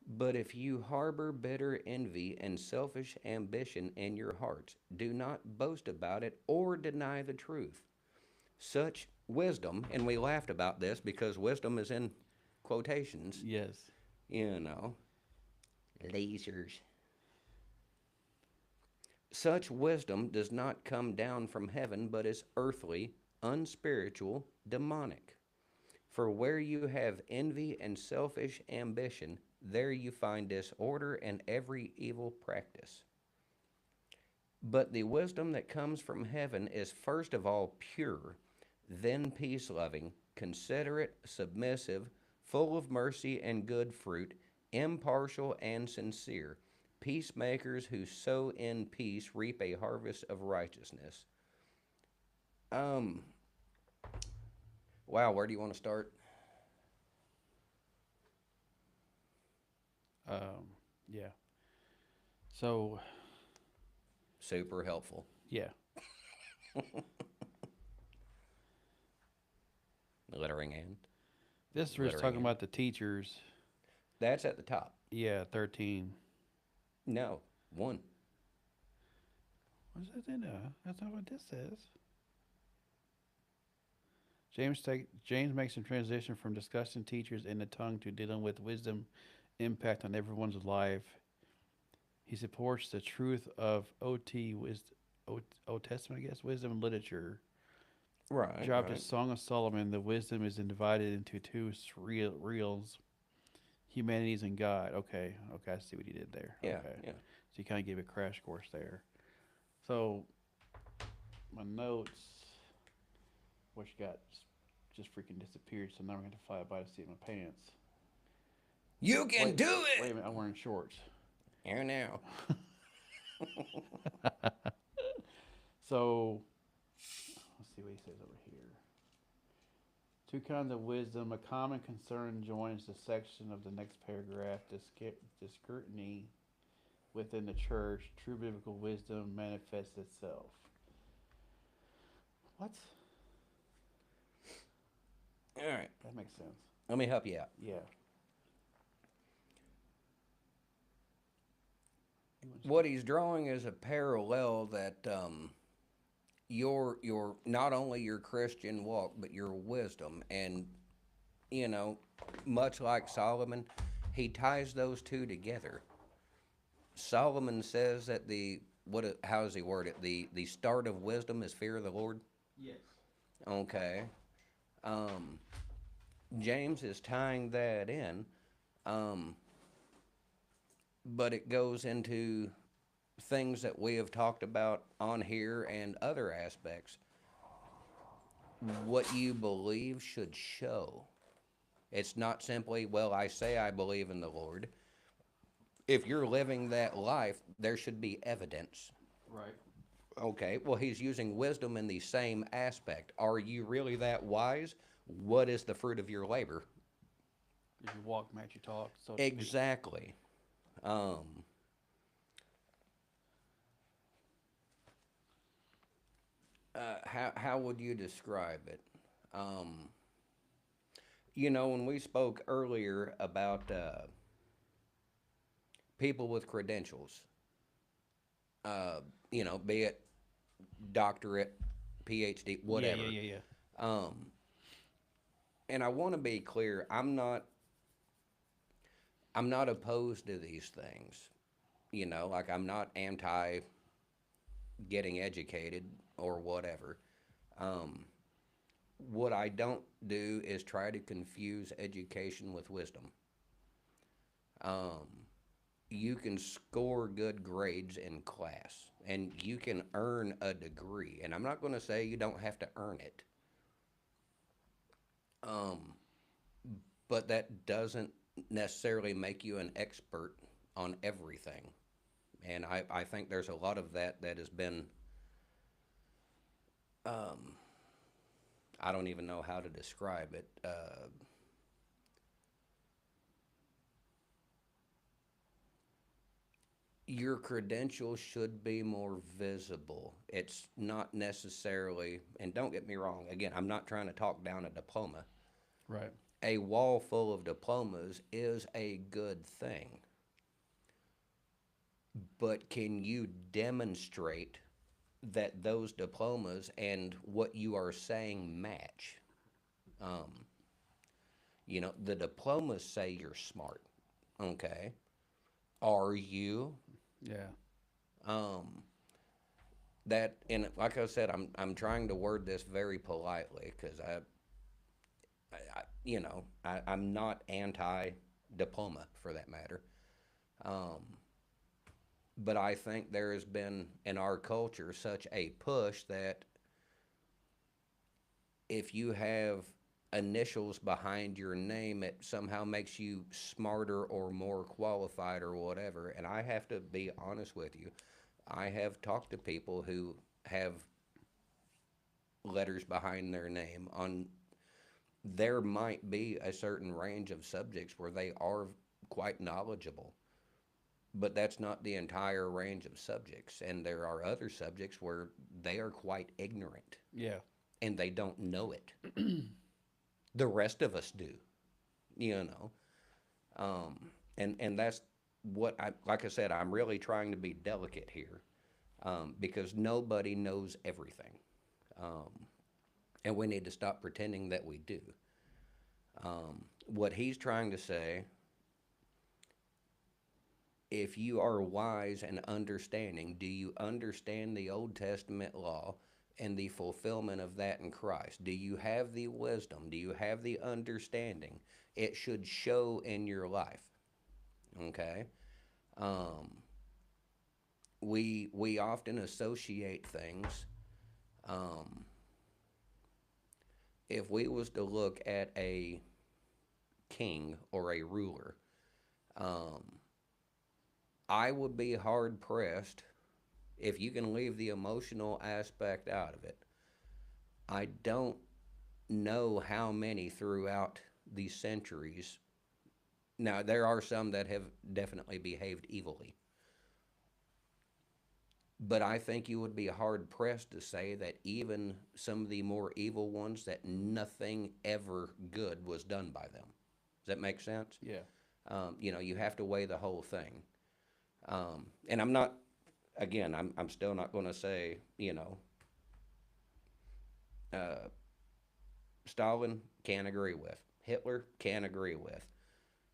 But if you harbor bitter envy and selfish ambition in your hearts, do not boast about it or deny the truth. Such wisdom, and we laughed about this because wisdom is in quotations, Yes. lasers. Such wisdom does not come down from heaven, but is earthly, unspiritual, demonic. For where you have envy and selfish ambition, there you find disorder and every evil practice. But the wisdom that comes from heaven is first of all pure, then peace-loving, considerate, submissive, full of mercy and good fruit, impartial and sincere. Peacemakers who sow in peace reap a harvest of righteousness. Wow, where do you want to start? Yeah. So, Super helpful. yeah. Lettering and. This was Lettering talking in. about the teachers. That's at the top. Yeah, 13. No, 1. What's that in there? That's not what this says. James makes a transition from discussing teachers in the tongue to dealing with wisdom impact on everyone's life. He supports the truth of Old Testament, I guess, wisdom literature. Right. Dropped his Song of Solomon. The wisdom is divided into 2 reels: humanities and God. Okay, I see what he did there. Yeah, Okay. yeah. So you kind of gave a crash course there. So my notes, which got just freaking disappeared. So now we're going to fly by to see my pants. You can do it! Wait a minute, I'm wearing shorts. Here now. So let's see what he says over here. 2 kinds of wisdom. A common concern joins the section of the next paragraph. The scrutiny within the church. True biblical wisdom manifests itself. What? All right. That makes sense. Let me help you out. Yeah. What he's drawing is a parallel that your not only your Christian walk, but your wisdom, and much like Solomon, he ties those 2 together. Solomon says that how does he word it? The start of wisdom is fear of the Lord. Yes. Okay. Um, James is tying that in, um, but it goes into things that we have talked about on here and other aspects. What you believe should show. It's not simply, well, I say I believe in the Lord. If you're living that life, there should be evidence. Right. Okay, well, he's using wisdom in the same aspect. Are you really that wise? What is the fruit of your labor? If you walk, match you talk, so to speak. Exactly. Um, how would you describe it? Um, when we spoke earlier about people with credentials, be it doctorate, PhD, Yeah, whatever. yeah, yeah, yeah. Um, and I want to be clear, I'm not opposed to these things. Like I'm not anti getting educated or whatever. Um, what I don't do is try to confuse education with wisdom. Um, you can score good grades in class and you can earn a degree. And I'm not going to say you don't have to earn it. Um, but that doesn't necessarily make you an expert on everything. And I think there's a lot of that has been, um, I don't even know how to describe it. Your credentials should be more visible. It's not necessarily, and don't get me wrong, again, I'm not trying to talk down a diploma. Right. A wall full of diplomas is a good thing, but can you demonstrate that those diplomas and what you are saying match? Um, the diplomas say you're smart. Okay. Are you? Yeah. Um, and like I said, I'm trying to word this very politely because I'm not anti diploma for that matter. Um, but I think there has been in our culture such a push that if you have initials behind your name, it somehow makes you smarter or more qualified or whatever. And I have to be honest with you. I have talked to people who have letters behind their name on there might be a certain range of subjects where they are quite knowledgeable, but that's not the entire range of subjects. And there are other subjects where they are quite ignorant Yeah. and they don't know it. The rest of us do, you know. And that's what like I said, I'm really trying to be delicate here, because nobody knows everything. And we need to stop pretending that we do. What he's trying to say, if you are wise and understanding, do you understand the Old Testament law and the fulfillment of that in Christ? Do you have the wisdom? Do you have the understanding? It should show in your life. Okay? Um, we often associate things. Um, if we was to look at a king or a ruler, um, I would be hard pressed if you can leave the emotional aspect out of it. I don't know how many throughout the centuries. Now, there are some that have definitely behaved evilly, but I think you would be hard pressed to say that even some of the more evil ones, that nothing ever good was done by them. Does that make sense? Yeah. You have to weigh the whole thing. And I'm not, again, I'm still not going to say, uh, Stalin can't agree with, Hitler can't agree with.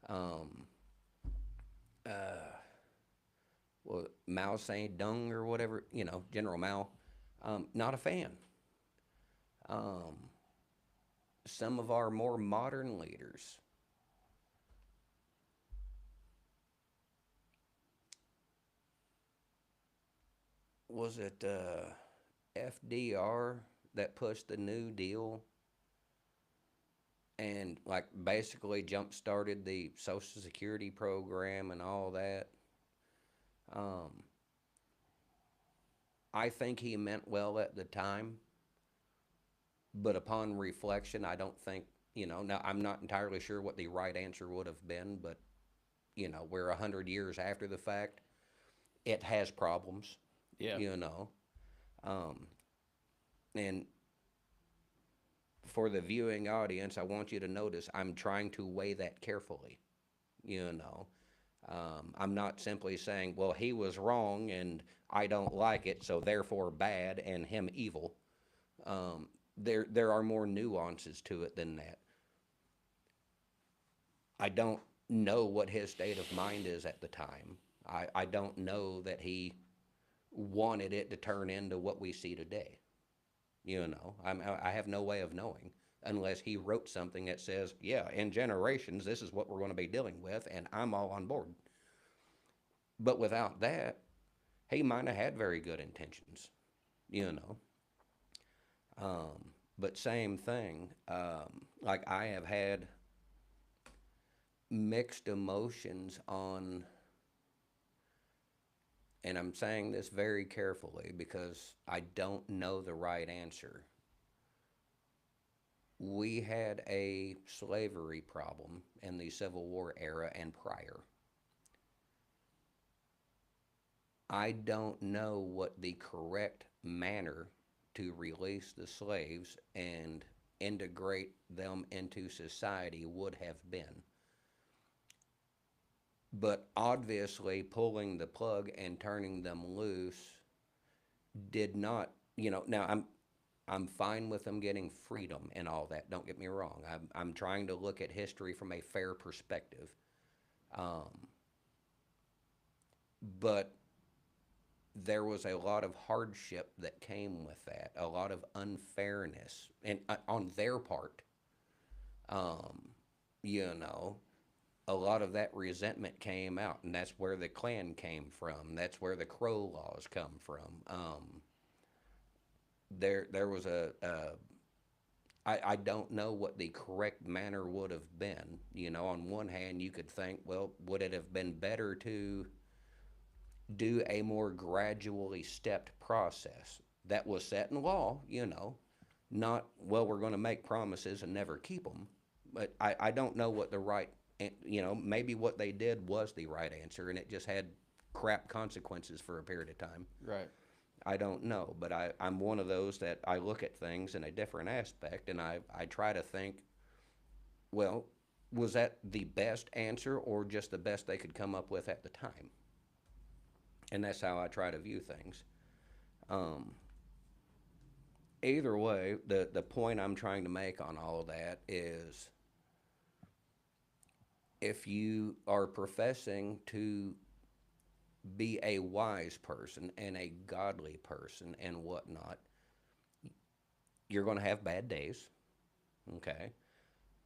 Um, uh, Mao Zedong or whatever, General Mao, not a fan. Um, some of our more modern leaders, was it FDR that pushed the New Deal and like basically jump started the Social Security program and all that? Um, I think he meant well at the time, but upon reflection, I don't think, now I'm not entirely sure what the right answer would have been, but, we're 100 years after the fact. It has problems, Yeah. you know. Um, and for the viewing audience, I want you to notice I'm trying to weigh that carefully, you know. I'm not simply saying, well, he was wrong and I don't like it, so therefore bad and him evil. There are more nuances to it than that. I don't know what his state of mind is at the time. I don't know that he wanted it to turn into what we see today. I have no way of knowing unless he wrote something that says, yeah, in generations, this is what we're going to be dealing with, and I'm all on board. But without that, he might have had very good intentions, you know. But same thing, like I have had mixed emotions on, and I'm saying this very carefully because I don't know the right answer. We had a slavery problem in the Civil War era and prior. I don't know what the correct manner to release the slaves and integrate them into society would have been. But obviously, pulling the plug and turning them loose did not, now I'm fine with them getting freedom and all that. Don't get me wrong. I'm trying to look at history from a fair perspective. Um, but there was a lot of hardship that came with that, a lot of unfairness, and on their part, um, you know, a lot of that resentment came out, and that's where the Klan came from. That's where the Crow laws come from. There was I don't know what the correct manner would have been. On one hand, you could think, well, would it have been better to do a more gradually stepped process that was set in law, not, well, we're going to make promises and never keep them. But I don't know what the right, maybe what they did was the right answer and it just had crap consequences for a period of time. Right. I don't know, but I'm one of those that I look at things in a different aspect and I try to think, well, was that the best answer or just the best they could come up with at the time? And that's how I try to view things. Um, Either way, the point I'm trying to make on all of that is if you are professing to be a wise person and a godly person and whatnot, you're going to have bad days, okay?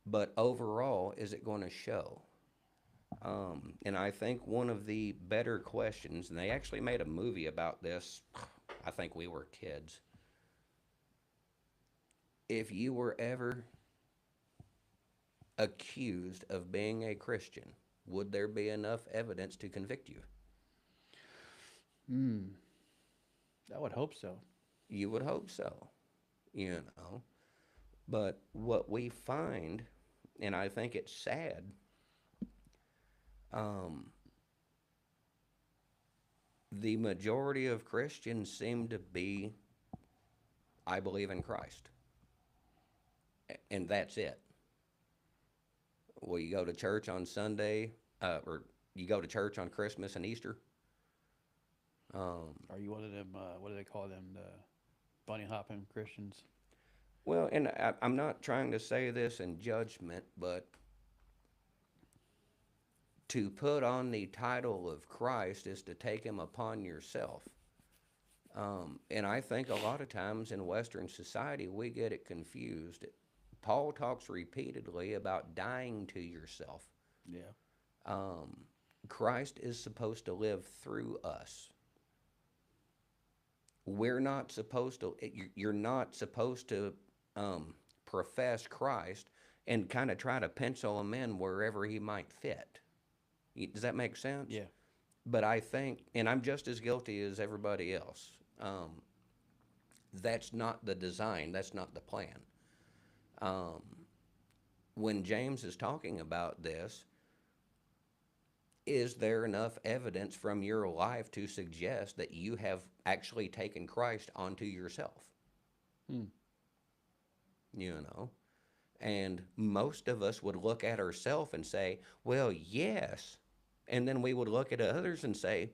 But overall, is it going to show? And I think one of the better questions, and they actually made a movie about this, I think we were kids. If you were ever accused of being a Christian, would there be enough evidence to convict you? Hmm. I would hope so. You would hope so, you know. But what we find, and I think it's sad, um, the majority of Christians seem to be, I believe in Christ. And that's it. Well, you go to church on Sunday, or you go to church on Christmas and Easter. Um, Are you one of them? What do they call them? The bunny hopping Christians. well, and I'm not trying to say this in judgment, but To put on the title of Christ is to take him upon yourself. And I think a lot of times in Western society, we get it confused. Paul talks repeatedly about dying to yourself. Yeah. Christ is supposed to live through us. We're not supposed to, you're not supposed to profess Christ and kind of try to pencil him in wherever he might fit. Does that make sense? Yeah. But I think, and I'm just as guilty as everybody else, that's not the design, that's not the plan. When James is talking about this, is there enough evidence from your life to suggest that you have actually taken Christ onto yourself? You know? And most of us would look at ourselves and say, well, yes. And then we would look at others and say,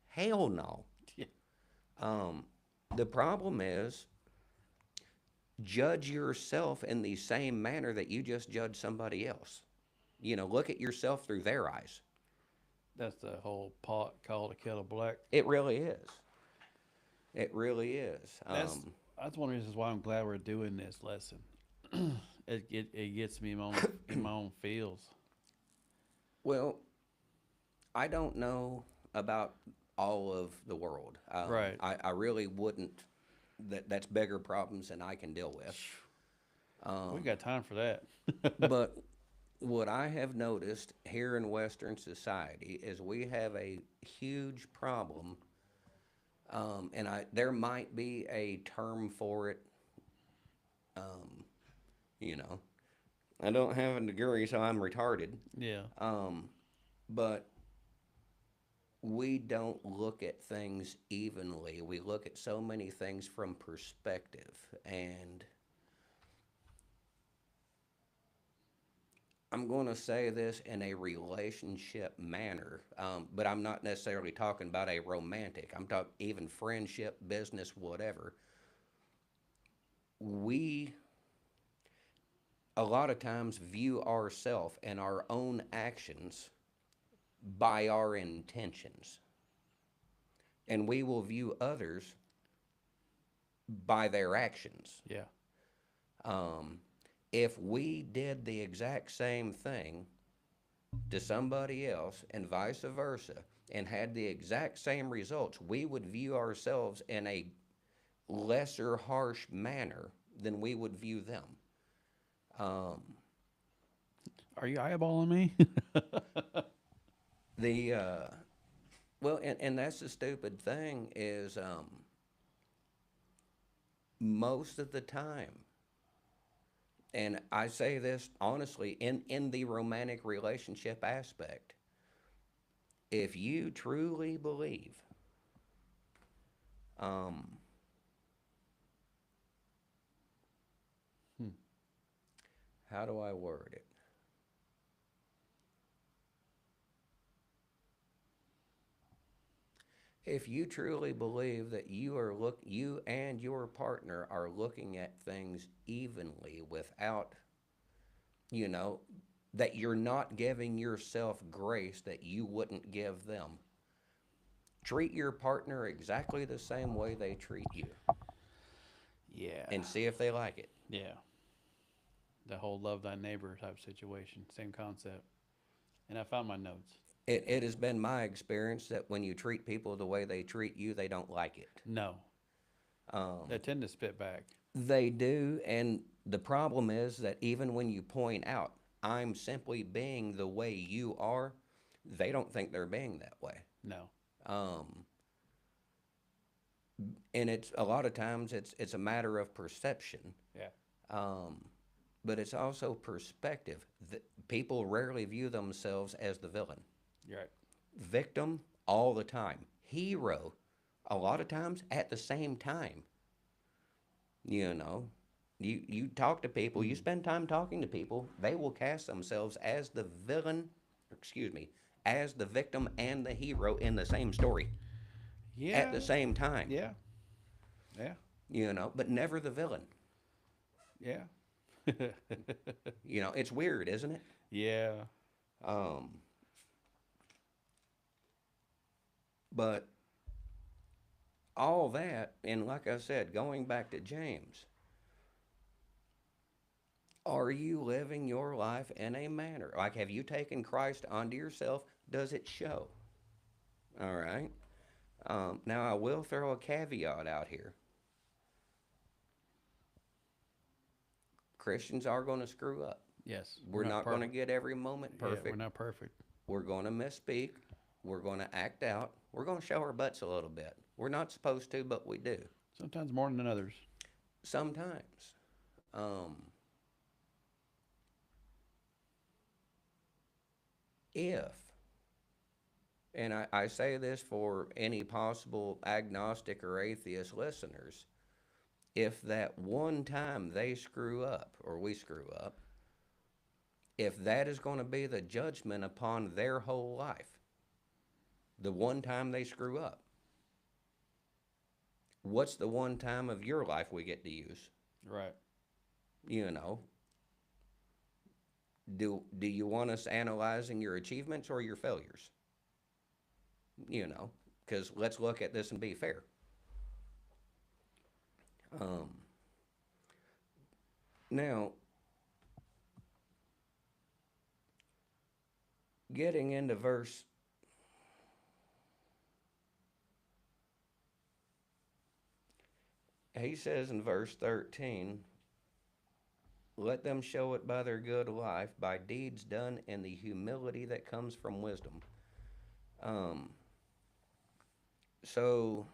hell no. Yeah. The problem is, judge yourself in the same manner that you just judge somebody else. You know, look at yourself through their eyes. That's the whole pot called a kettle black. It really is. It really is. That's one of the reasons why I'm glad we're doing this lesson. It gets me in my own feels. Well, I don't know about all of the world. Right. I really wouldn't. That's bigger problems than I can deal with. We got time for that. But what I have noticed here in Western society is we have a huge problem, and there might be a term for it. You know, I don't have a degree, so I'm retarded. Yeah. But we don't look at things evenly. We look at so many things from perspective. And I'm going to say this in a relationship manner, but I'm not necessarily talking about a romantic. I'm talking even friendship, business, whatever. We, a lot of times, view ourselves and our own actions by our intentions. And we will view others by their actions. Yeah. If we did the exact same thing to somebody else and vice versa and had the exact same results, we would view ourselves in a lesser harsh manner than we would view them. Are you eyeballing me? Well, and that's the stupid thing is most of the time, and I say this honestly, in the romantic relationship aspect, if you truly believe how do I word it? If you truly believe that you and your partner are looking at things evenly without, you know, that you're not giving yourself grace that you wouldn't give them. Treat your partner exactly the same way they treat you Yeah. and see if they like it. Yeah. The whole love thy neighbor type situation. Same concept. And I found my notes. It has been my experience that when you treat people the way they treat you, they don't like it. No. They tend to spit back. They do, and the problem is that even when you point out, I'm simply being the way you are, they don't think they're being that way. No. And it's a lot of times it's a matter of perception. Yeah. But it's also perspective. People rarely view themselves as the villain. You're right. Victim all the time. Hero a lot of times at the same time. You know, you talk to people, you spend time talking to people, they will cast themselves as the villain, as the victim and the hero in the same story. Yeah. At the same time. Yeah. Yeah. You know, but never the villain. Yeah. You know, it's weird, isn't it? Yeah. But all that, and like I said, going back to James, are you living your life in a manner? Like, have you taken Christ onto yourself? Does it show? All right. Now, I will throw a caveat out here. Christians are going to screw up. Yes. We're not going to perfect. get every moment Yeah, perfect. we're not perfect. We're going to misspeak. We're going to act out. We're going to show our butts a little bit. We're not supposed to, but we do. Sometimes more than others. Sometimes. If, and I say this for any possible agnostic or atheist listeners, if that one time they screw up or we screw up, if that is going to be the judgment upon their whole life, the one time they screw up, what's the one time of your life we get to use? Right. You know, do you want us analyzing your achievements or your failures? You know, because let's look at this and be fair. Now, getting into verse, he says in verse 13, let them show it by their good life, by deeds done in the humility that comes from wisdom. So,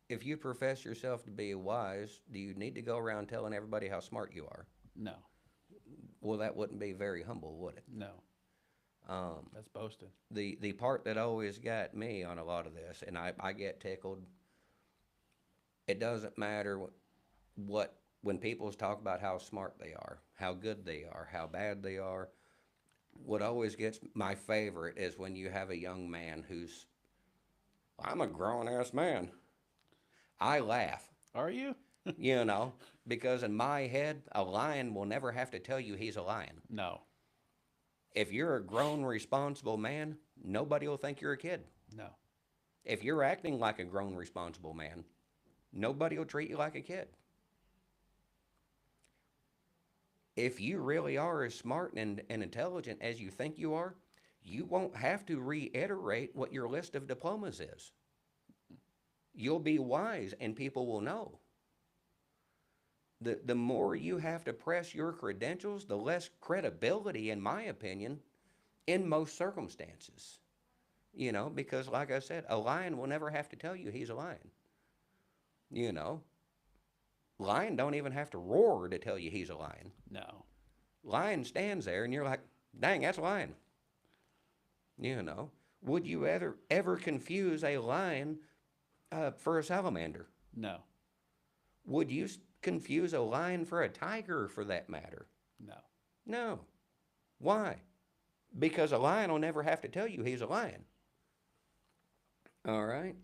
if you profess yourself to be wise, do you need to go around telling everybody how smart you are? No. Well, that wouldn't be very humble, would it? No. That's boasting. The part that always got me on a lot of this, and I get tickled, it doesn't matter when people talk about how smart they are, how good they are, how bad they are. What always gets my favorite is when you have a young man who's, I'm a grown ass man. I laugh, Are you? you know, because in my head, a lion will never have to tell you he's a lion. No. If you're a grown, responsible man, nobody will think you're a kid. No. If you're acting like a grown, responsible man, nobody will treat you like a kid. If you really are as smart and intelligent as you think you are, you won't have to reiterate what your list of diplomas is. You'll be wise and people will know. The more you have to press your credentials, the less credibility, in my opinion, in most circumstances. You know, because like I said, a lion will never have to tell you he's a lion. You know, lion don't even have to roar to tell you he's a lion. No. Lion stands there and you're like, dang, that's a lion. You know, would you ever confuse a lion for a salamander? No. Would you confuse a lion for a tiger, for that matter? No. No. Why? Because a lion will never have to tell you he's a lion. All right.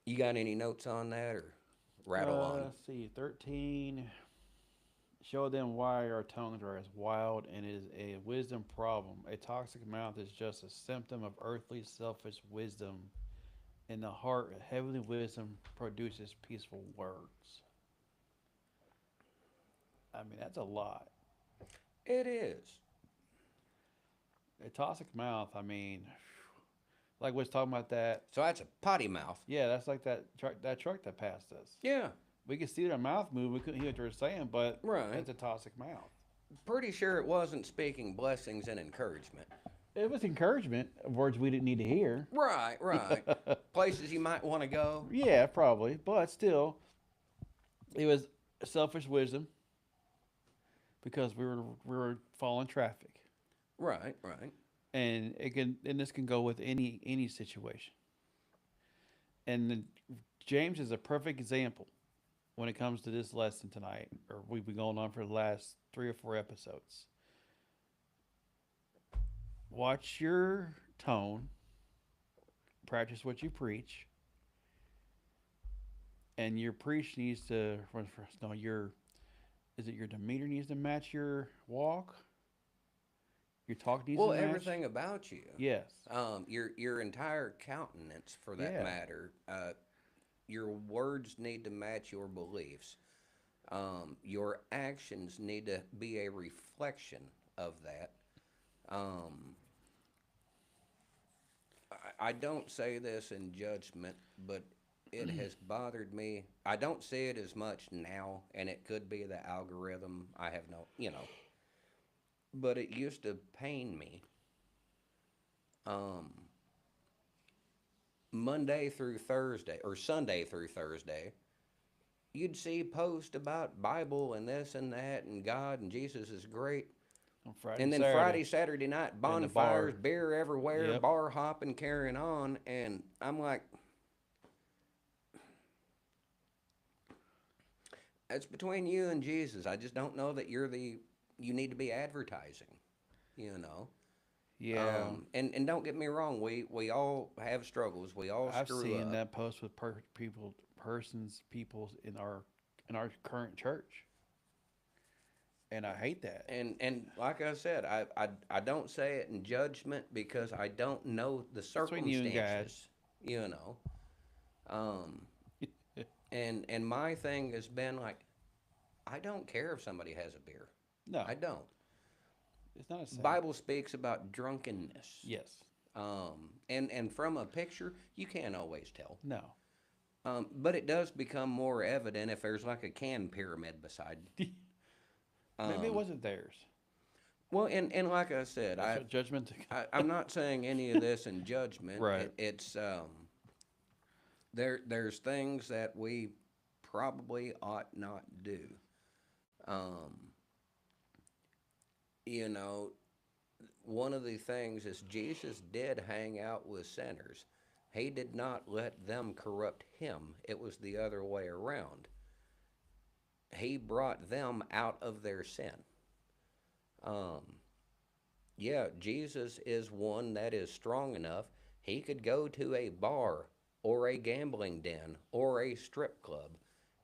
You got any notes on that or rattle on? Let's see. 13. Show them why our tongues are as wild and it is a wisdom problem. A toxic mouth is just a symptom of earthly selfish wisdom. In the heart, heavenly wisdom produces peaceful words. I mean, that's a lot. It is. A toxic mouth, I mean, like we was talking about that. So that's a potty mouth. Yeah, that's like that truck that passed us. Yeah. We could see their mouth move. We couldn't hear what they were saying, but Right. it's a toxic mouth. Pretty sure it wasn't speaking blessings and encouragement. It was encouragement of words we didn't need to hear. Right, right. Places you might want to go. Yeah, probably, but still, it was selfish wisdom because we were following traffic, Right, right. and this can go with any situation. And James is a perfect example when it comes to this lesson tonight, or we've been going on for the last 3 or 4 episodes. Watch your tone, practice what you preach, and your preach needs to, is it your demeanor needs to match your walk? Your talk needs Well, to match. everything about you. Yes. Your entire countenance, for that Yeah. matter. Your words need to match your beliefs. Your actions need to be a reflection of that. Um, I don't say this in judgment, but it has bothered me. I don't see it as much now, and it could be the algorithm. I have no, but it used to pain me. Um, Monday through Thursday, or Sunday through Thursday, you'd see posts about Bible and this and that, and God and Jesus is great. On Friday, And then Saturday. Friday, Saturday night, In the bonfires, bar. beer everywhere, Yep. bar hopping, carrying on. And I'm like, it's between you and Jesus. I just don't know that you need to be advertising, you know. Yeah. And don't get me wrong, we all have struggles. We all I've screw seen up. that post with people in our current church, and I hate that. And like I said, I don't say it in judgment because I don't know the Between you and God. circumstances, you know. Um, and my thing has been like, I don't care if somebody has a beer. No, I don't. it's not a sin. Bible speaks about drunkenness. Yes. And from a picture, you can't always tell. No. But it does become more evident if there's like a can pyramid beside. Maybe it wasn't theirs. Well, and like I said, That's what judgment. I'm not saying any of this in judgment. Right. It's there's things that we probably ought not do. Um, you know, one of the things is Jesus did hang out with sinners. He did not let them corrupt him. It was the other way around. He brought them out of their sin. Um, yeah, Jesus is one that is strong enough. He could go to a bar or a gambling den or a strip club,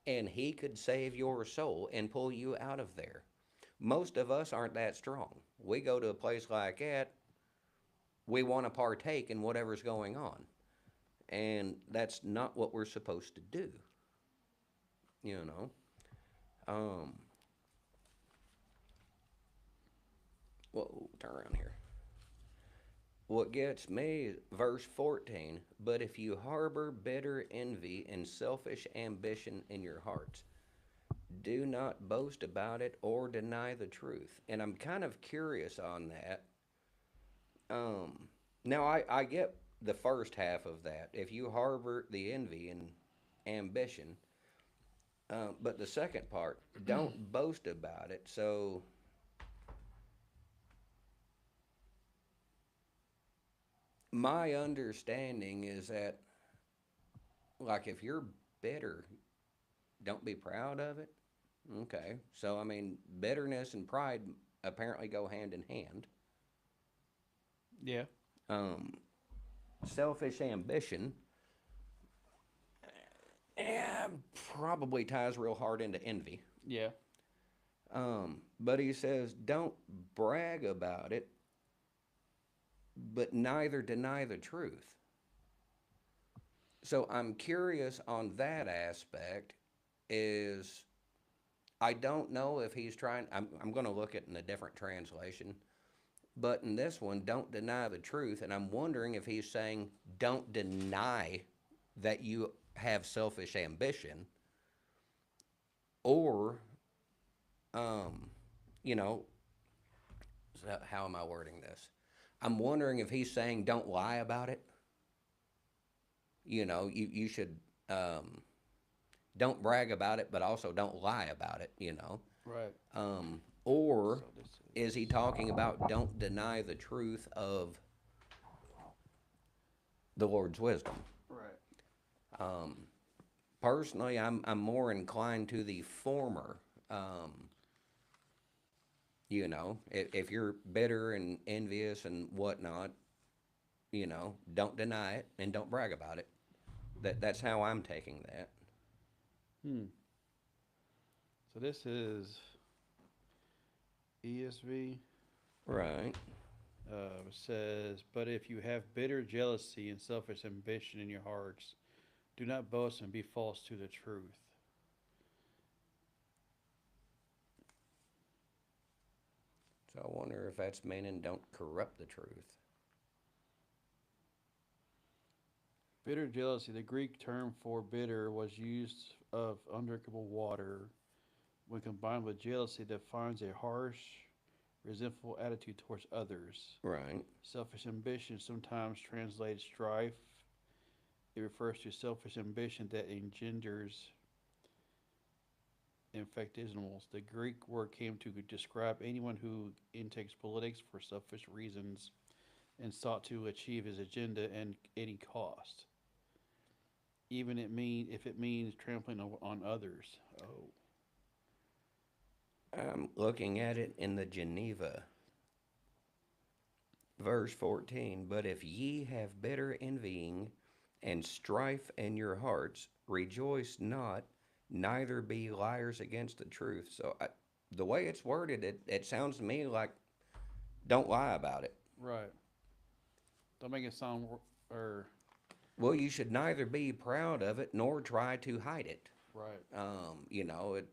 and he could save your soul and pull you out of there. Most of us aren't that strong. We go to a place like that, we want to partake in whatever's going on. And that's not what we're supposed to do. You know? Whoa, turn around here. What gets me is verse 14. But if you harbor bitter envy and selfish ambition in your hearts, do not boast about it or deny the truth. And I'm kind of curious on that. Now, I get the first half of that. If you harbor the envy and ambition, but the second part, don't boast about it. So, my understanding is that, like, if you're bitter, don't be proud of it. Okay. So, I mean, bitterness and pride apparently go hand in hand. Yeah. Selfish ambition probably ties real hard into envy. Yeah. But he says, don't brag about it, but neither deny the truth. So I'm curious on that aspect. Is I don't know if he's trying. I'm going to look at it in a different translation. But in this one, don't deny the truth. And I'm wondering if he's saying, don't deny that you have selfish ambition. Or, you know, so how am I wording this? I'm wondering if he's saying, don't lie about it. You know, you should, don't brag about it, but also don't lie about it, you know. Right. Or So this is he talking about don't deny the truth of the Lord's wisdom? Right. Personally, I'm more inclined to the former. You know, if you're bitter and envious and whatnot, you know, don't deny it and don't brag about it. That's how I'm taking that. So this is ESV. Right. It says, "But if you have bitter jealousy and selfish ambition in your hearts, do not boast and be false to the truth." So I wonder if that's meaning don't corrupt the truth. Bitter jealousy, the Greek term for bitter, was used of undrinkable water. When combined with jealousy, defines a harsh, resentful attitude towards others. Right. Selfish ambition, sometimes translated strife. It refers to selfish ambition that engenders infectismos. The Greek word came to describe anyone who intakes politics for selfish reasons and sought to achieve his agenda at any cost, even if it means trampling on others. Oh, I'm looking at it in the Geneva, verse 14. But if ye have bitter envying and strife in your hearts, rejoice not, neither be liars against the truth. So the way it's worded, it sounds to me like don't lie about it. right. Don't make it sound or Well, you should neither be proud of it nor try to hide it. right. It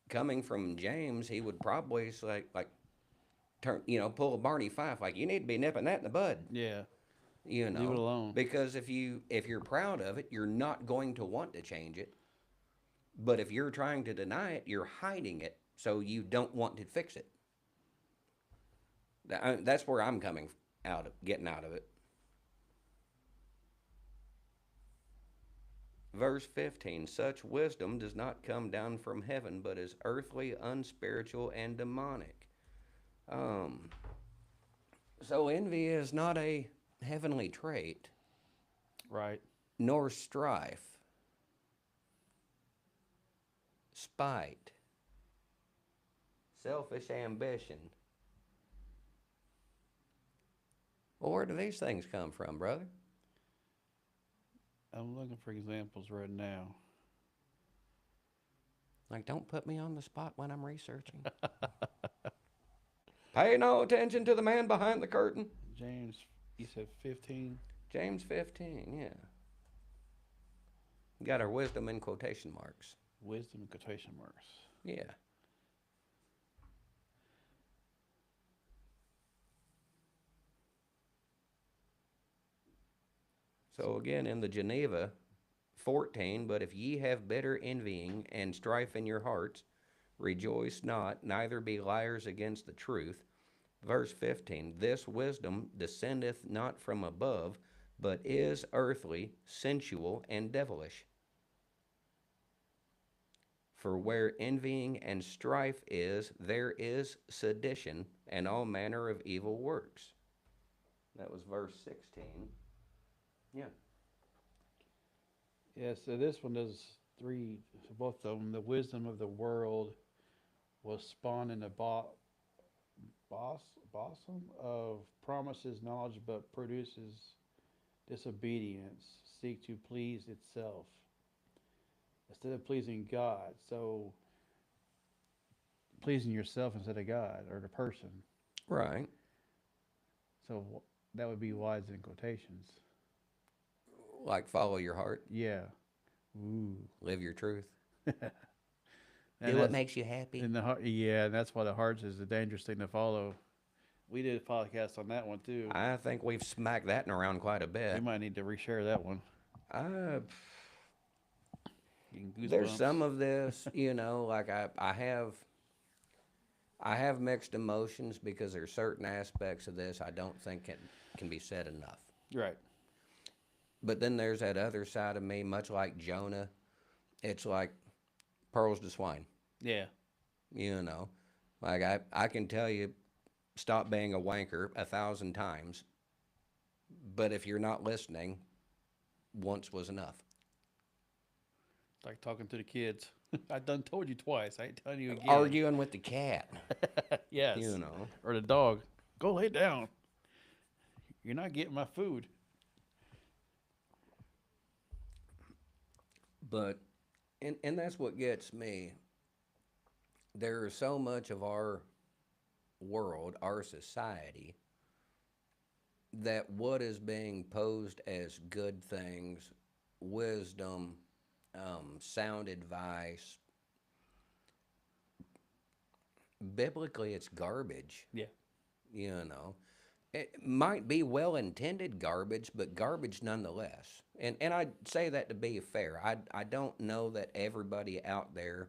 coming from James, he would probably say like turn, pull a Barney Fife, like you need to be nipping that in the bud, Yeah. you Leave it know, alone. because if you're proud of it, you're not going to want to change it. But if you're trying to deny it, you're hiding it, so you don't want to fix it. That's where I'm getting out of it. Verse 15, such wisdom does not come down from heaven, but is earthly, unspiritual, and demonic. Um, so envy is not a heavenly trait, Right. nor strife, spite, selfish ambition. Well, where do these things come from, brother? I'm looking for examples right now. Like, don't put me on the spot when I'm researching. Pay no attention to the man behind the curtain. James, you said 15. James 15, yeah. Got our wisdom in quotation marks. Wisdom in quotation marks. Yeah. So again, in the Geneva 14, but if ye have bitter envying and strife in your hearts, rejoice not, neither be liars against the truth. Verse 15, this wisdom descendeth not from above, but is earthly, sensual, and devilish. For where envying and strife is, there is sedition and all manner of evil works. That was verse 16. Yeah. Yeah, so this one does three, so both of them. The wisdom of the world was spawned in the bosom of promises, knowledge, but produces disobedience, seek to please itself instead of pleasing God. So pleasing yourself instead of God or the person. Right. So that would be wise in quotations. Like follow your heart, Yeah. Ooh. live your truth, And do what that's makes you happy. in the heart. Yeah, and that's why the heart is a dangerous thing to follow. We did a podcast on that one too. I think we've smacked that around quite a We bit. might need to reshare that one. Uh, Getting there's goosebumps. some of this, like I have mixed emotions because there's certain aspects of this I don't think can be said enough. Right. But then there's that other side of me, much like Jonah. It's like pearls to swine. Yeah. Like I can tell you, stop being a wanker 1,000 times, but if you're not listening, once was enough. It's like talking to the kids. I done told you twice. I ain't telling you again. Arguing with the cat, Yes. Or the dog. Go lay down. You're not getting my food. But, and that's what gets me. There is so much of our world, our society, that what is being posed as good things, wisdom, sound advice, biblically it's garbage. Yeah. You know, it might be well intended garbage, but garbage nonetheless. And I say that to be fair. I don't know that everybody out there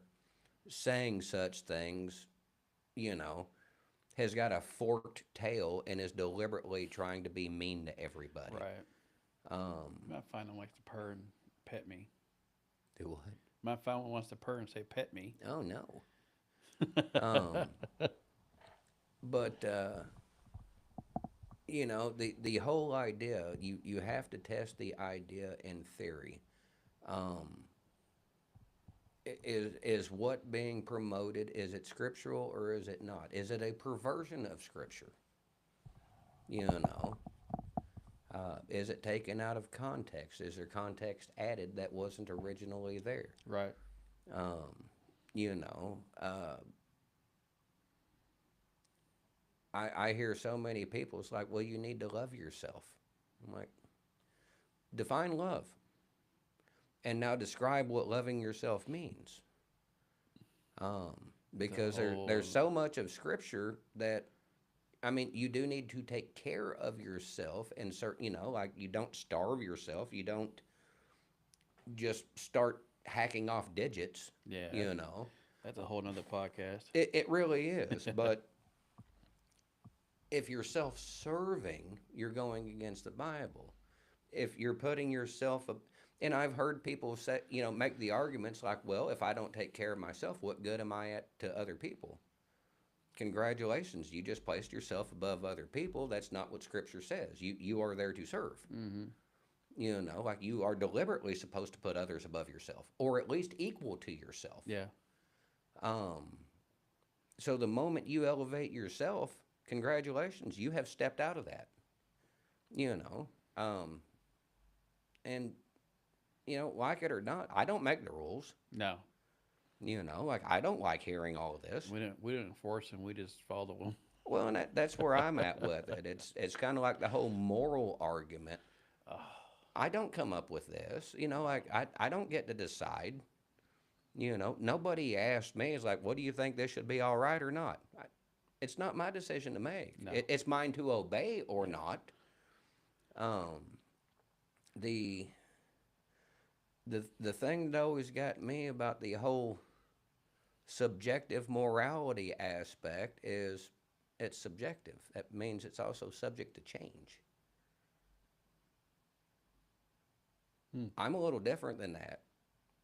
saying such things, you know, has got a forked tail and is deliberately trying to be mean to everybody. Right. My final one likes to purr and pet me. Do what? My final one wants to purr and say pet me. Oh no. Um, but you know, the whole idea, you have to test the idea in theory. Um, is what being promoted, is it scriptural or is it not? Is it a perversion of scripture? You know, is it taken out of context? Is there context added that wasn't originally there? Right. You know, I hear so many people, it's like, well, you need to love yourself. I'm like, define love. And now describe what loving yourself means. Because there's so much of scripture that, I mean, you do need to take care of yourself and certain, you know, like you don't starve yourself. You don't just start hacking off digits, Yeah. you know. That's a whole nother podcast. It really is. But if you're self-serving, you're going against the Bible. If you're putting yourself up, and I've heard people say, you know, make the arguments like, well, if I don't take care of myself, what good am I at to other people? Congratulations, you just placed yourself above other people. That's not what Scripture says. You are there to serve. Mm-hmm. You know, like you are deliberately supposed to put others above yourself, or at least equal to yourself. Yeah. So the moment you elevate yourself, congratulations, you have stepped out of that. You know, and you know, like it or not, I don't make the rules. No. You know, like I don't like hearing all of this. We don't enforce them. We just follow them. Well, and that's where I'm at with it. It's kind of like the whole moral argument. I don't come up with this. You know, like I don't get to decide. You know, nobody asked me. It's like, what do you think this should be all right or not? It's not my decision to make. No. It's mine to obey or not. The thing that always got me about the whole subjective morality aspect is it's subjective. That means it's also subject to change. I'm a little different than that.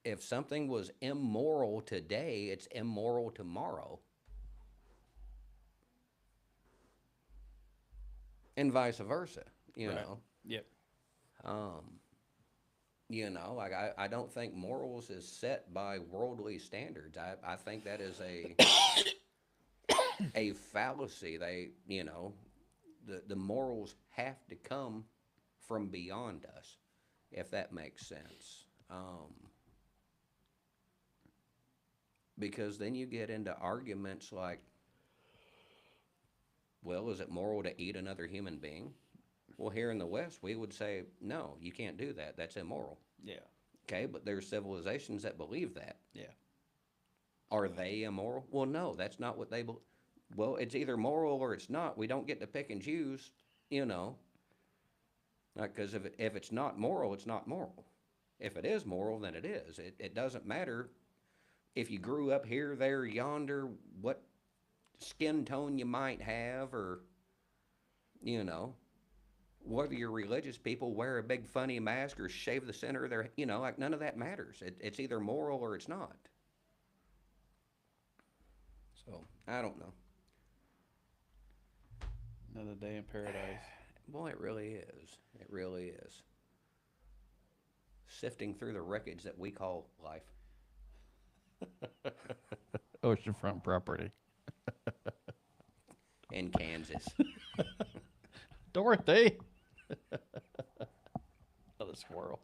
If something was immoral today, it's immoral tomorrow. And vice versa, you Right. know. Yep. You know, like I don't think morals is set by worldly standards. I think that is a fallacy. They, you know, the morals have to come from beyond us, if that makes sense. Because then you get into arguments like, well, is it moral to eat another human being? Well, here in the West, we would say, no, you can't do that. That's immoral. Yeah. Okay, but there's civilizations that believe that. Yeah. Are they immoral? Well, no, that's not what they believe. Well, it's either moral or it's not. We don't get to pick and choose, you know. Because if it's not moral, it's not moral. If it is moral, then it is. It doesn't matter if you grew up here, there, yonder, what skin tone you might have, or, you know, whether you're religious people wear a big funny mask or shave the center of their, you know, like none of that matters. It's either moral or it's not. So, I don't know. Another day in paradise. Boy, it really is. It really is. Sifting through the wreckage that we call life. Oceanfront property. In Kansas. Dorothy. Oh, the squirrel.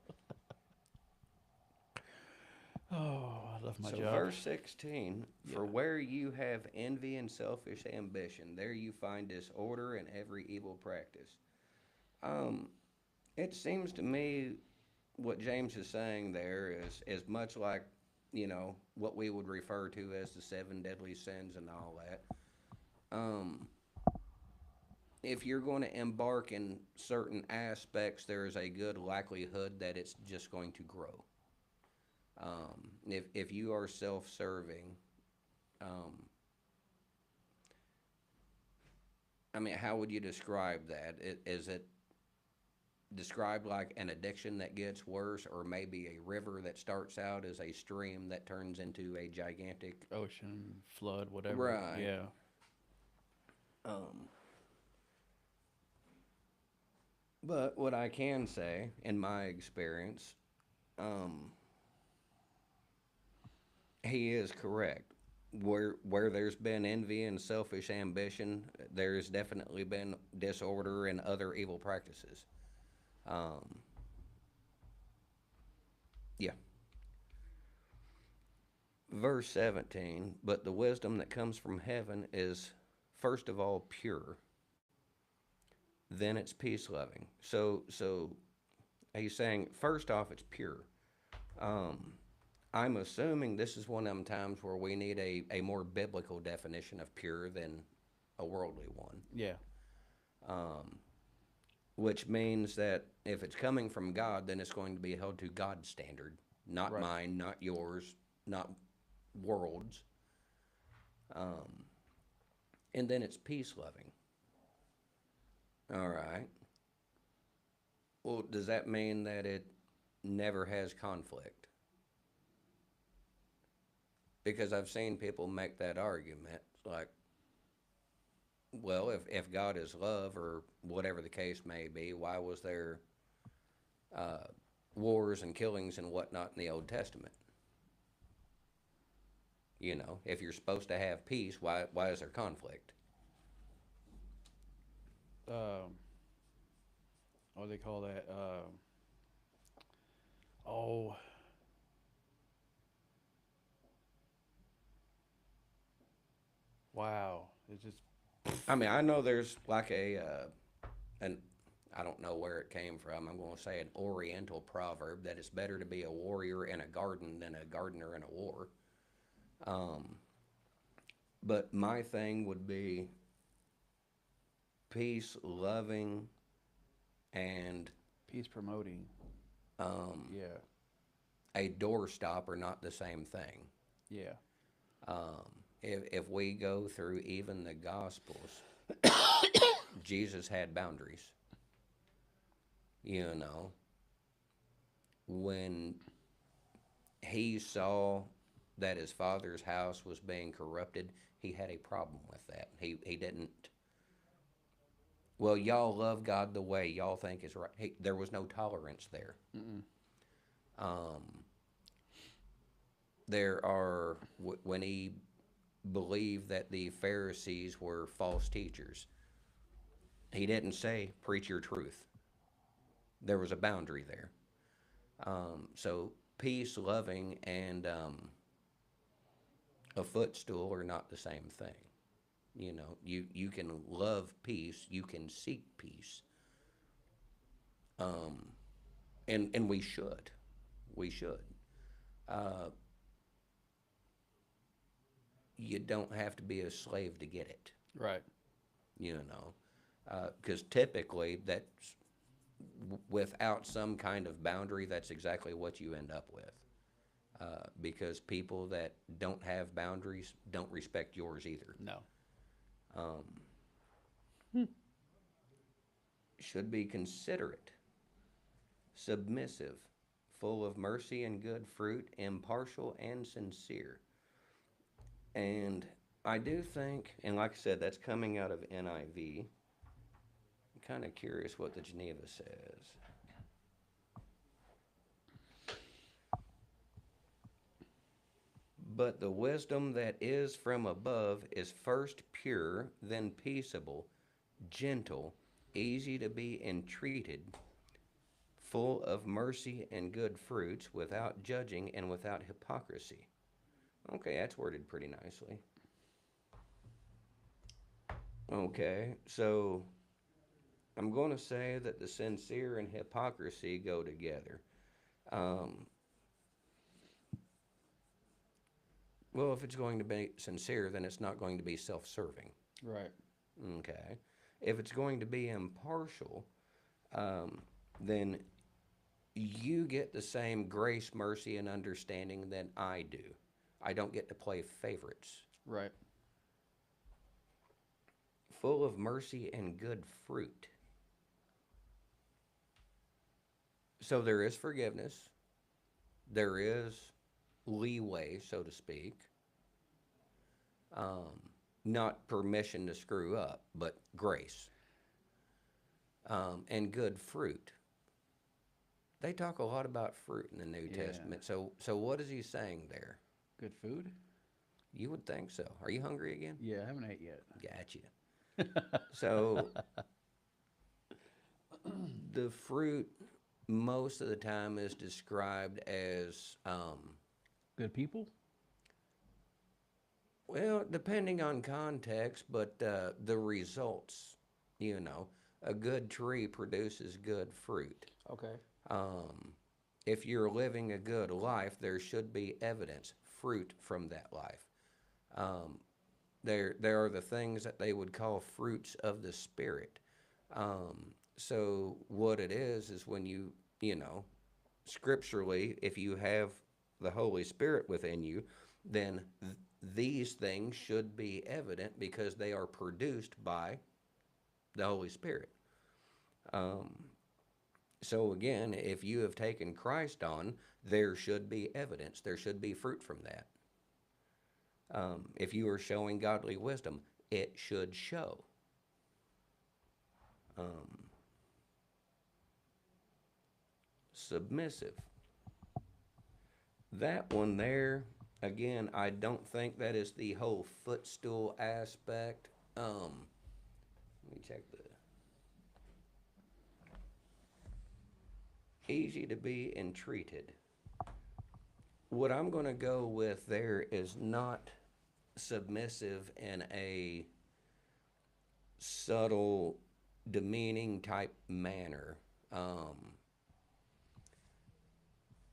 Oh, I love my So job. verse 16, for Yeah. where you have envy and selfish ambition, there you find disorder and every evil practice. Um, it seems to me what James is saying there is much like, what we would refer to as the seven deadly sins and all that. Um, if you're going to embark in certain aspects, there is a good likelihood that it's just going to grow. If you are self-serving, um, I mean, how would you describe that? Is it described like an addiction that gets worse, or maybe a river that starts out as a stream that turns into a gigantic. Ocean, flood, whatever. Right. Yeah. Um, but what I can say, in my experience, um, he is correct. Where there's been envy and selfish ambition, there's definitely been disorder and other evil practices. Um, yeah. Verse 17, but the wisdom that comes from heaven is first of all pure, then it's peace loving. So he's saying first off it's pure. Um, I'm assuming this is one of them times where we need a more biblical definition of pure than a worldly one. Yeah. Um, which means that if it's coming from God, then it's going to be held to God's standard, not Right. mine, not yours, not world's. Um, and then it's peace loving. All right. Well, does that mean that it never has conflict? Because I've seen people make that argument. It's like, well, if God is love or whatever the case may be, why was there uh, wars and killings and whatnot in the Old Testament? If you're supposed to have peace, why is there conflict? Um, what do they call that? Oh, wow. It's just, I mean, I know there's like an I don't know where it came from. I'm going to say an Oriental proverb that it's better to be a warrior in a garden than a gardener in a war. Um, but my thing would be peace, loving, and peace promoting. um, Yeah. a doorstop are not the same thing. Yeah. If we go through even the Gospels, Jesus had boundaries. You know, when he saw that his father's house was being corrupted, he had a problem with that. He didn't. Well, y'all love God the way y'all think is right. There was no tolerance there. Mm-mm. Um, there are when he believed that the Pharisees were false teachers. He didn't say preach your truth. There was a boundary there. So peace, loving, and a footstool are not the same thing. You can love peace, you can seek peace, um, and we should. Uh, you don't have to be a slave to get it. Right. Because typically that's without some kind of boundary, that's exactly what you end up with. Because people that don't have boundaries don't respect yours either. No. Um, should be considerate, submissive, full of mercy and good fruit, impartial and sincere. And I do think, and like I said, that's coming out of NIV. I'm kind of curious what the Geneva says. But the wisdom that is from above is first pure, then peaceable, gentle, easy to be entreated, full of mercy and good fruits, without judging and without hypocrisy. Okay, that's worded pretty nicely. Okay, so I'm going to say that the sincere and hypocrisy go together. Um, well, if it's going to be sincere, then it's not going to be self serving. Right. Okay. If it's going to be impartial, then you get the same grace, mercy, and understanding that I do. I don't get to play favorites. Right. Full of mercy and good fruit. So there is forgiveness, there is leeway, so to speak. Not permission to screw up, but grace, and good fruit. They talk a lot about fruit in the New Yeah. Testament. So what is he saying there? Good food? You would think so. Are you hungry again? Yeah, I haven't ate yet. Gotcha. So the fruit most of the time is described as, Good people? well, depending on context, but the results, you know, a good tree produces good fruit. Okay. Um, if you're living a good life, there should be evidence, fruit from that life. Um, there are the things that they would call fruits of the spirit. So what it is when you know, scripturally, if you have the Holy Spirit within you, then these things should be evident because they are produced by the Holy Spirit. So again, if you have taken Christ on, there should be evidence. There should be fruit from that. If you are showing godly wisdom, it should show. Submissive. That one there, again, I don't think that is the whole footstool aspect. Let me check the. Easy to be entreated. What I'm going to go with there is not submissive in a subtle, demeaning type manner.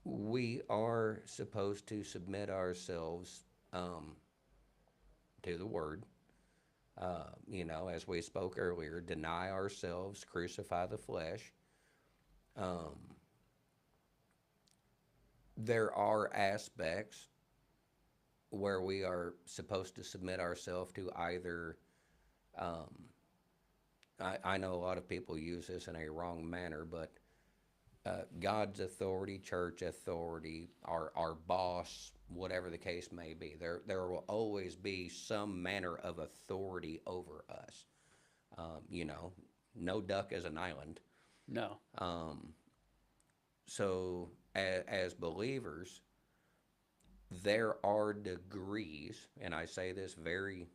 We are supposed to submit ourselves to the Word. You know, as we spoke earlier, deny ourselves, crucify the flesh. There are aspects where we are supposed to submit ourselves to either. I know a lot of people use this in a wrong manner, but God's authority, church authority, our boss, whatever the case may be, there will always be some manner of authority over us. You know, no duck is an island. No. So as believers, there are degrees, and I say this very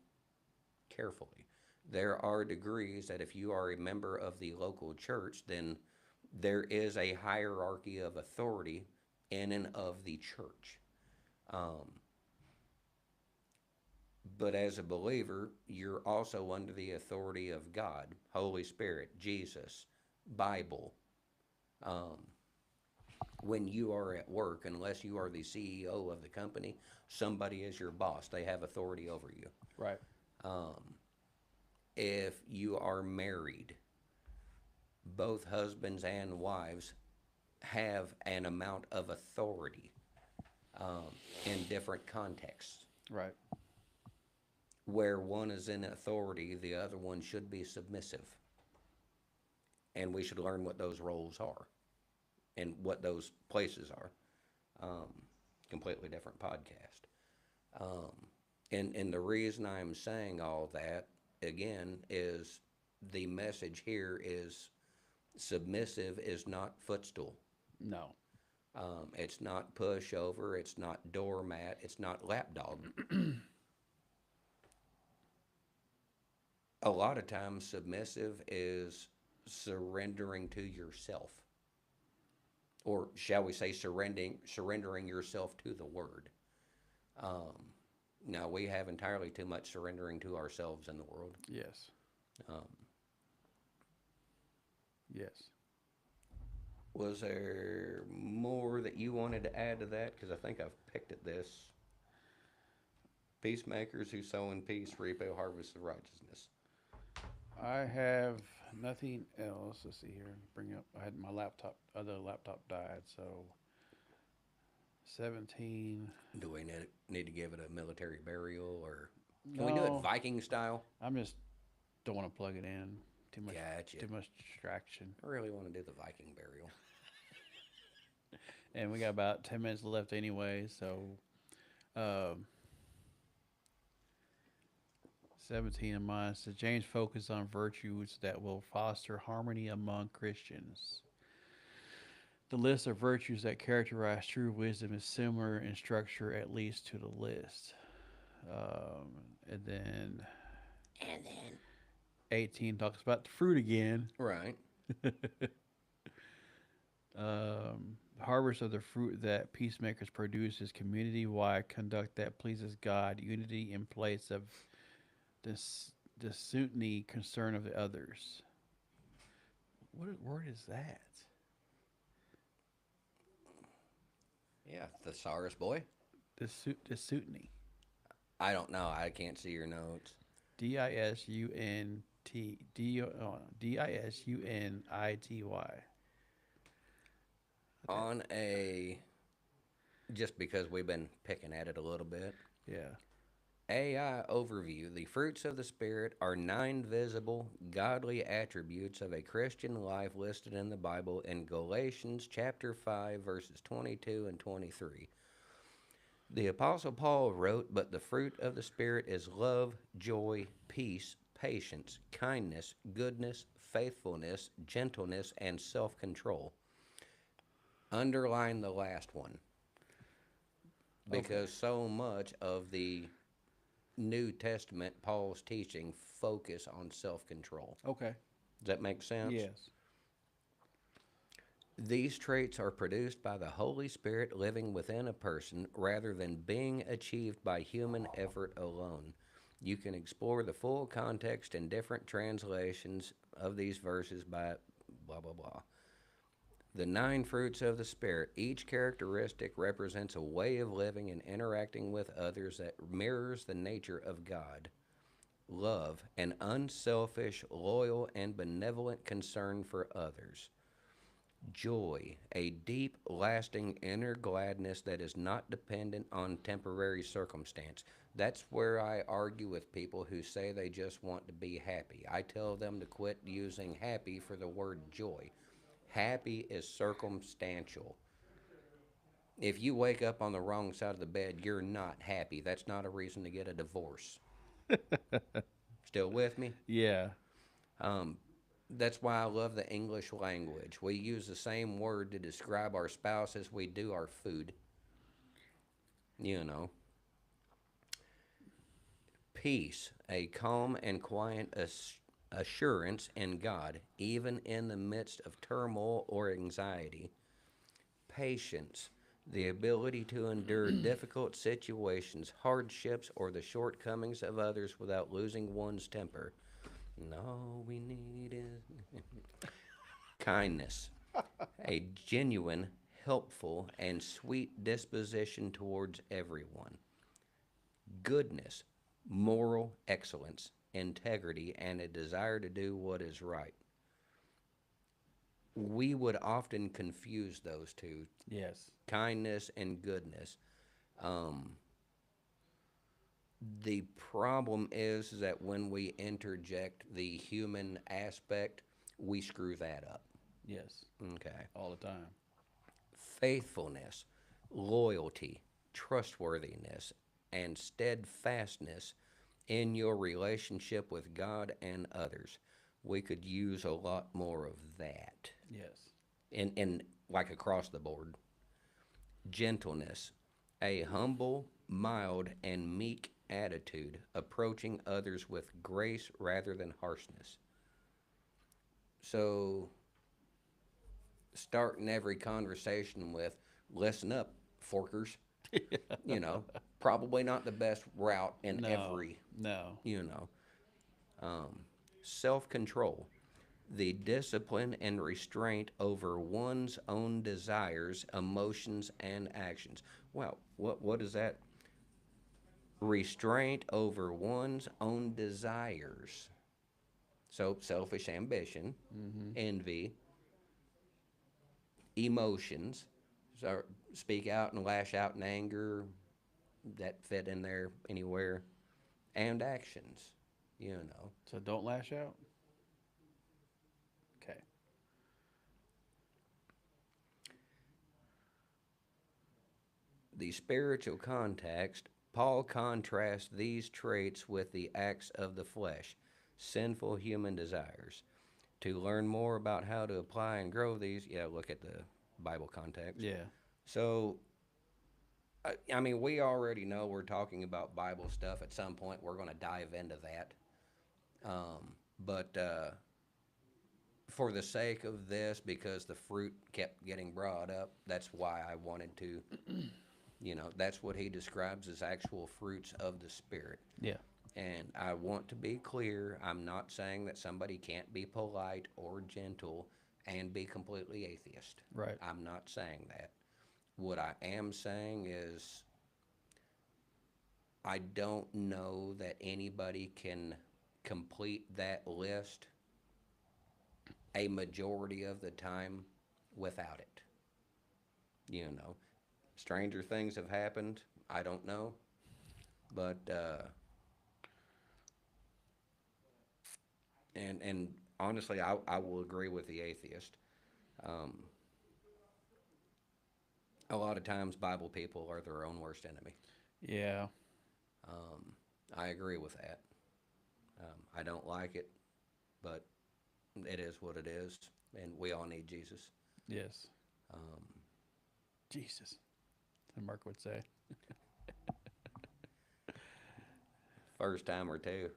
carefully. There are degrees that if you are a member of the local church, then there is a hierarchy of authority in and of the church. But as a believer, you're also under the authority of God, Holy Spirit, Jesus, Bible. When you are at work, unless you are the CEO of the company, somebody is your boss. They have authority over you. Right. If you are married, both husbands and wives have an amount of authority in different contexts. Right. Where one is in authority, the other one should be submissive. And we should learn what those roles are and what those places are. Completely different podcast. And the reason I'm saying all that, again, is the message here is submissive is not footstool. No. It's not pushover. It's not doormat. It's not lapdog. A lot of times, submissive is surrendering to yourself, or shall we say, surrendering yourself to the Word. Now we have entirely too much surrendering to ourselves in the world. Yes. Yes. Was there more that you wanted to add to that? Because I think I've picked at this. Peacemakers who sow in peace reap a harvest of righteousness. I have nothing else. Let's see here. Bring up. I had my laptop. Other laptop died. So 17. Do we need to give it a military burial, or can we do it No, Viking style? I'm just don't want to plug it in. Too much. Gotcha. Too much distraction. I really want to do the Viking burial. And we got about 10 minutes left anyway. So, um, 17 of mine says James focused on virtues that will foster harmony among Christians. The list of virtues that characterize true wisdom is similar in structure, at least to the list. And then And then. 18 talks about the fruit again. Right. The harvest of the fruit that peacemakers produce is community-wide conduct that pleases God, unity in place of the scrutiny concern of the others. What word is that? Yeah, thesaurus boy. The scrutiny. I don't know. I can't see your notes. Disunity. On a. Just because we've been picking at it a little bit. Yeah. AI overview. The fruits of the Spirit are 9 visible, godly attributes of a Christian life listed in the Bible in Galatians chapter 5, verses 22 and 23. The Apostle Paul wrote, "But the fruit of the Spirit is love, joy, peace, patience, kindness, goodness, faithfulness, gentleness, and self-control." Underline the last one. Because so much of the New Testament, Paul's teaching, focus on self-control. Okay. Does that make sense? Yes. These traits are produced by the Holy Spirit living within a person rather than being achieved by human effort alone. You can explore the full context in different translations of these verses by blah, blah, blah. The 9 fruits of the Spirit, each characteristic represents a way of living and interacting with others that mirrors the nature of God. Love, an unselfish, loyal, and benevolent concern for others. Joy, a deep, lasting inner gladness that is not dependent on temporary circumstance. That's where I argue with people who say they just want to be happy. I tell them to quit using happy for the word joy. Happy is circumstantial. If you wake up on the wrong side of the bed, you're not happy. That's not a reason to get a divorce. Still with me? Yeah. That's why I love the English language. We use the same word to describe our spouse as we do our food. You know. Peace, a calm and quiet assurance in God, even in the midst of turmoil or anxiety. Patience, the ability to endure difficult situations, hardships, or the shortcomings of others without losing one's temper. And all we need is kindness, a genuine, helpful, and sweet disposition towards everyone. Goodness, moral excellence, integrity, and a desire to do what is right. We would often confuse those two, Yes. kindness and goodness. The problem is that when we interject the human aspect, we screw that up. Yes. Okay. All the time. Faithfulness, loyalty, trustworthiness, and steadfastness in your relationship with God and others. We could use a lot more of that. Yes. In like across the board. Gentleness, a humble, mild, and meek attitude, approaching others with grace rather than harshness. So, starting every conversation with, "Listen up, forkers." You know, probably not the best route in No. every, No. you know. Self-control, the discipline and restraint over one's own desires, emotions, and actions. Wow, what is that? Restraint over one's own desires. So selfish ambition, envy, emotions. So speak out and lash out in anger, that fit in there anywhere, and actions. You know, So don't lash out. Okay. the spiritual context, Paul contrasts these traits with the acts of the flesh, sinful human desires. To learn more about how to apply and grow these, yeah, look at the Bible context. Yeah. So, I mean, we already know we're talking about Bible stuff. At some point, we're going to dive into that. But for the sake of this, because the fruit kept getting brought up, that's why I wanted to, that's what he describes as actual fruits of the Spirit. Yeah. And I want to be clear, I'm not saying that somebody can't be polite or gentle and be completely atheist. Right. I'm not saying that. What I am saying is I don't know that anybody can complete that list a majority of the time without it. Stranger things have happened. I don't know. But, and honestly, I will agree with the atheist. Um, a lot of times, Bible people are their own worst enemy. Yeah. I agree with that. I don't like it, but it is what it is, and we all need Jesus. Yes. Jesus. And Mark would say. First time or two,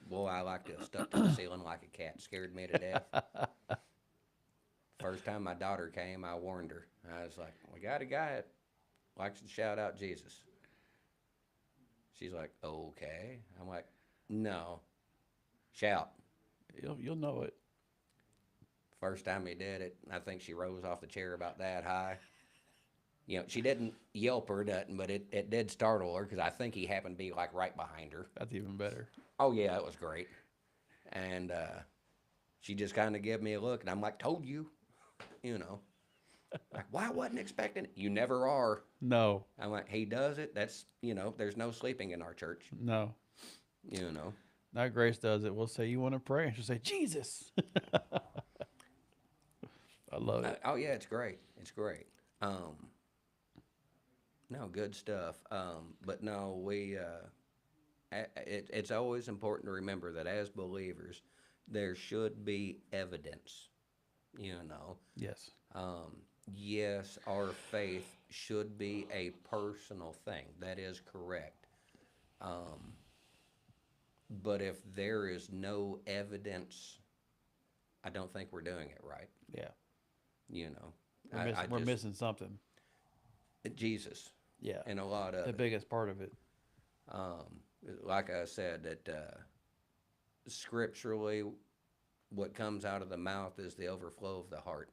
boy, I like to have stuck to the ceiling like a cat. Scared me to death. First time my daughter came, I warned her. I was like, we got a guy that likes to shout out Jesus. She's like, okay. I'm like, no, shout. You'll know it. First time he did it, I think she rose off the chair about that high. She didn't yelp or nothing, but it did startle her because I think he happened to be like right behind her. That's even better. Oh, yeah, it was great. And she just kind of gave me a look, and I'm like, told you, Like, well, I wasn't expecting it. You never are. No. I'm like, he does it. That's, there's no sleeping in our church. No. Now Grace does it. We'll say, you want to pray? And she'll say, Jesus. I love it. Oh, yeah, it's great. It's great. No, good stuff. But no, it's always important to remember that as believers, there should be evidence, Yes. Yes, our faith should be a personal thing. That is correct. But if there is no evidence, I don't think we're doing it right. Yeah. We're Missing something. Jesus. Yeah. And a lot of the biggest part of it. Like I said, that scripturally, what comes out of the mouth is the overflow of the heart.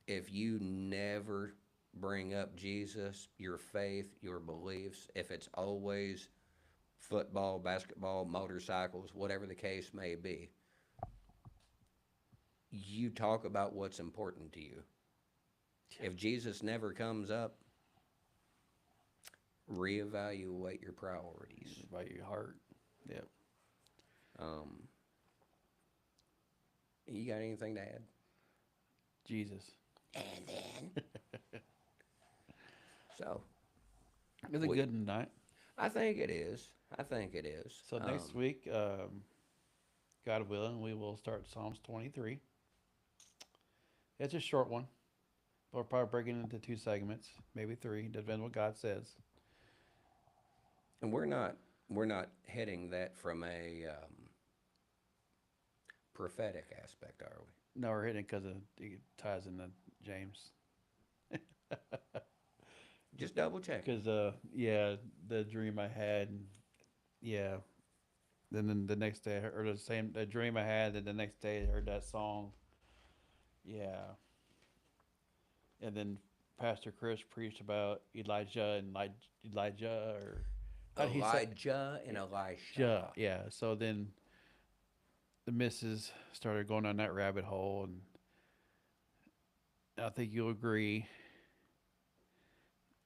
If you never bring up Jesus, your faith, your beliefs, if it's always football, basketball, motorcycles, whatever the case may be, you talk about what's important to you. If Jesus never comes up, reevaluate your priorities. By your heart. Yep. You got anything to add? Jesus. And then, so Is it good tonight? I think it is. So next week, God willing, we will start Psalms 23. It's a short one. We'll probably break it into 2 segments, maybe 3, depending what God says. And we're not hitting that from a prophetic aspect, are we? No, we're hitting it because it ties into James. Just double check. Because, the dream I had, yeah, then the next day, or the dream I had, and the next day I heard that song. Yeah, and then Pastor Chris preached about Elijah and Elijah, or how did he say? Elijah and Elisha. Yeah, yeah. So then the missus started going down that rabbit hole, and I think you'll agree.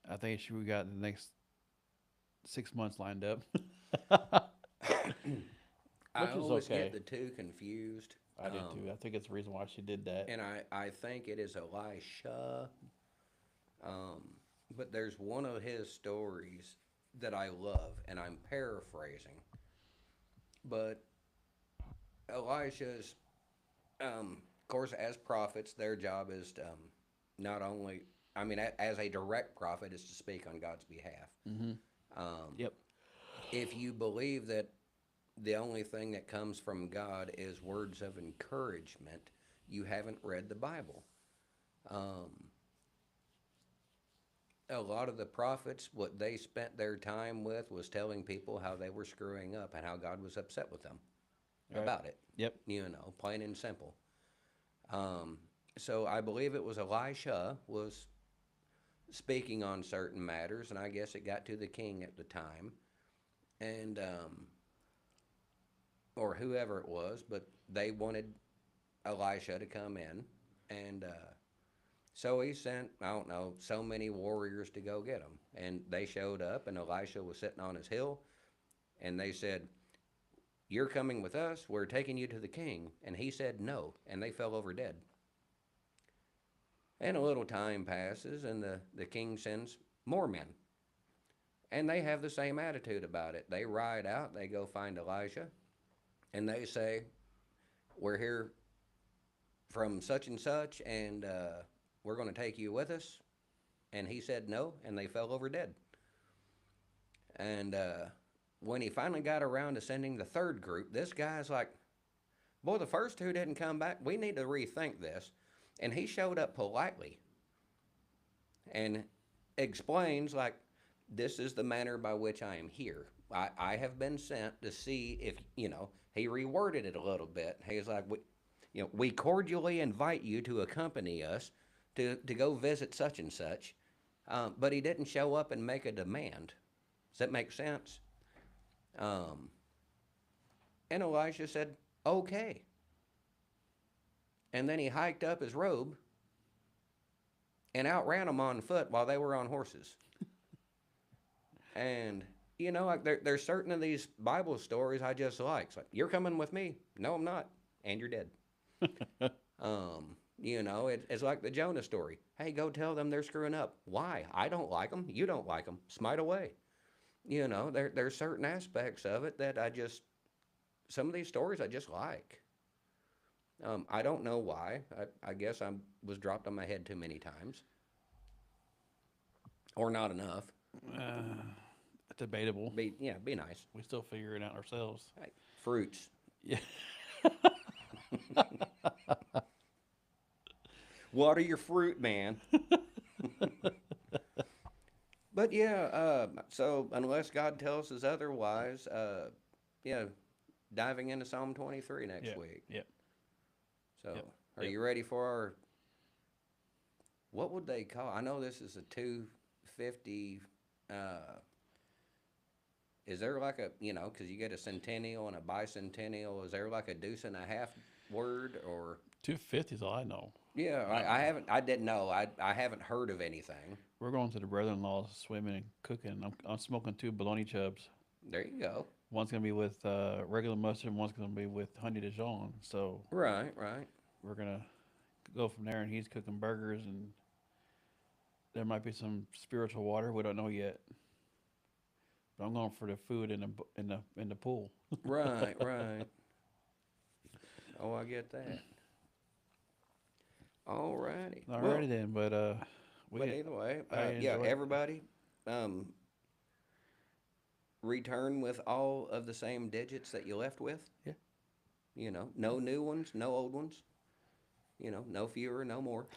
I think we got the next 6 months lined up, I which is always okay. get the two confused. I did too. I think it's the reason why she did that. And I think it is Elisha. Um, but there's one of his stories that I love, and I'm paraphrasing. But Elisha's, of course, as prophets, their job is to, not only, I mean, as a direct prophet, is to speak on God's behalf. Mm-hmm. Um, Yep. if you believe that the only thing that comes from God is words of encouragement, you haven't read the Bible. Um, a lot of the prophets, what they spent their time with was telling people how they were screwing up and how God was upset with them Right. about it. Yep. Plain and simple. Um, so I believe it was Elisha was speaking on certain matters, and I guess it got to the king at the time, and or whoever it was, but they wanted Elisha to come in, and so he sent, I don't know, so many warriors to go get him, and they showed up, and Elisha was sitting on his hill, and they said, "You're coming with us. We're taking you to the king." And he said no, and they fell over dead. And a little time passes, and the king sends more men. And they have the same attitude about it. They ride out, they go find Elijah, and they say, "We're here from such and such, and we're going to take you with us." And he said no, and they fell over dead. And when he finally got around to sending the third group, this guy's like, "Boy, the first two didn't come back. We need to rethink this." And he showed up politely and explains, like, "This is the manner by which I am here. I have been sent to see if, he reworded it a little bit. He's like, we cordially invite you to accompany us to go visit such and such. But he didn't show up and make a demand. Does that make sense? And Elisha said, "Okay." And then he hiked up his robe and outran them on foot while they were on horses. And, like there's certain of these Bible stories I just like. It's like, "You're coming with me." "No, I'm not." "And you're dead." It's like the Jonah story. "Hey, go tell them they're screwing up." "Why?" "I don't like them. You don't like them. Smite away." There's certain aspects of it that some of these stories I just like. I don't know why. I guess I was dropped on my head too many times. Or not enough. Debatable. Be nice. We still figure it out ourselves. Hey, fruits. Yeah. Water your fruit, man. But so unless God tells us otherwise, diving into Psalm 23 next week. Yep. So, Yep. Are you ready for our, what would they call? I know this is a 250. Is there like a, because you get a centennial and a bicentennial, is there like a deuce and a half word or? 250 is all I know. Yeah, I didn't know. I haven't heard of anything. We're going to the brother-in-law's swimming and cooking. I'm smoking 2 bologna chubs. There you go. One's gonna be with regular mustard, and one's gonna be with honey Dijon. So Right. we're gonna go from there, and he's cooking burgers, and there might be some spiritual water. We don't know yet. But I'm going for the food in the pool. Right. Oh, I get that. Alrighty. Alrighty then, but Either way, I enjoyed it. everybody, return with all of the same digits that you left with. Yeah. No new ones, no old ones. No fewer, no more.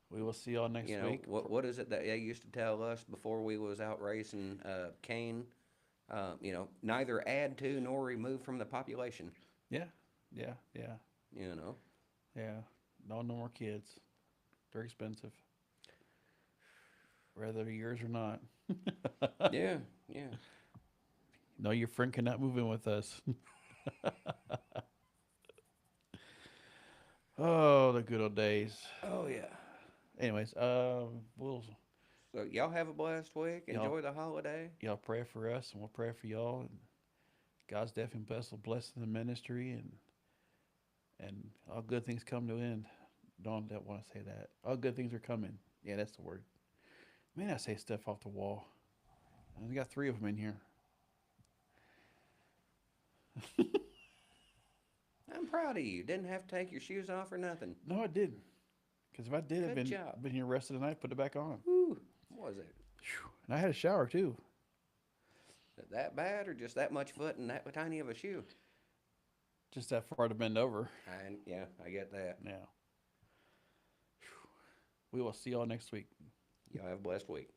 We will see y'all next week. What is it that they used to tell us before we was out racing cane? Neither add to nor remove from the population. Yeah, yeah, yeah, You know, yeah. No more kids. They're expensive, whether yours or not. yeah, yeah. No, your friend cannot move in with us. Oh, the good old days. Oh yeah. Anyways, we'll So y'all have a blessed week. y'all Enjoy the holiday. y'all pray for us, and we'll pray for y'all. And God's definitely bless the ministry, and all good things come to end. Don't want to say that. All good things are coming. Yeah, that's the word. Man, I say stuff off the wall. And we got 3 of them in here. I'm proud of you. Didn't have to take your shoes off or nothing. No, I didn't. Because if I did, I've Good job. been here rest of the night, put it back on. Whew. What was it? Phew. And I had a shower too. That bad or just that much foot and that tiny of a shoe? Just that far to bend over. Yeah, I get that. Yeah. Phew. We will see y'all next week. Y'all have a blessed week.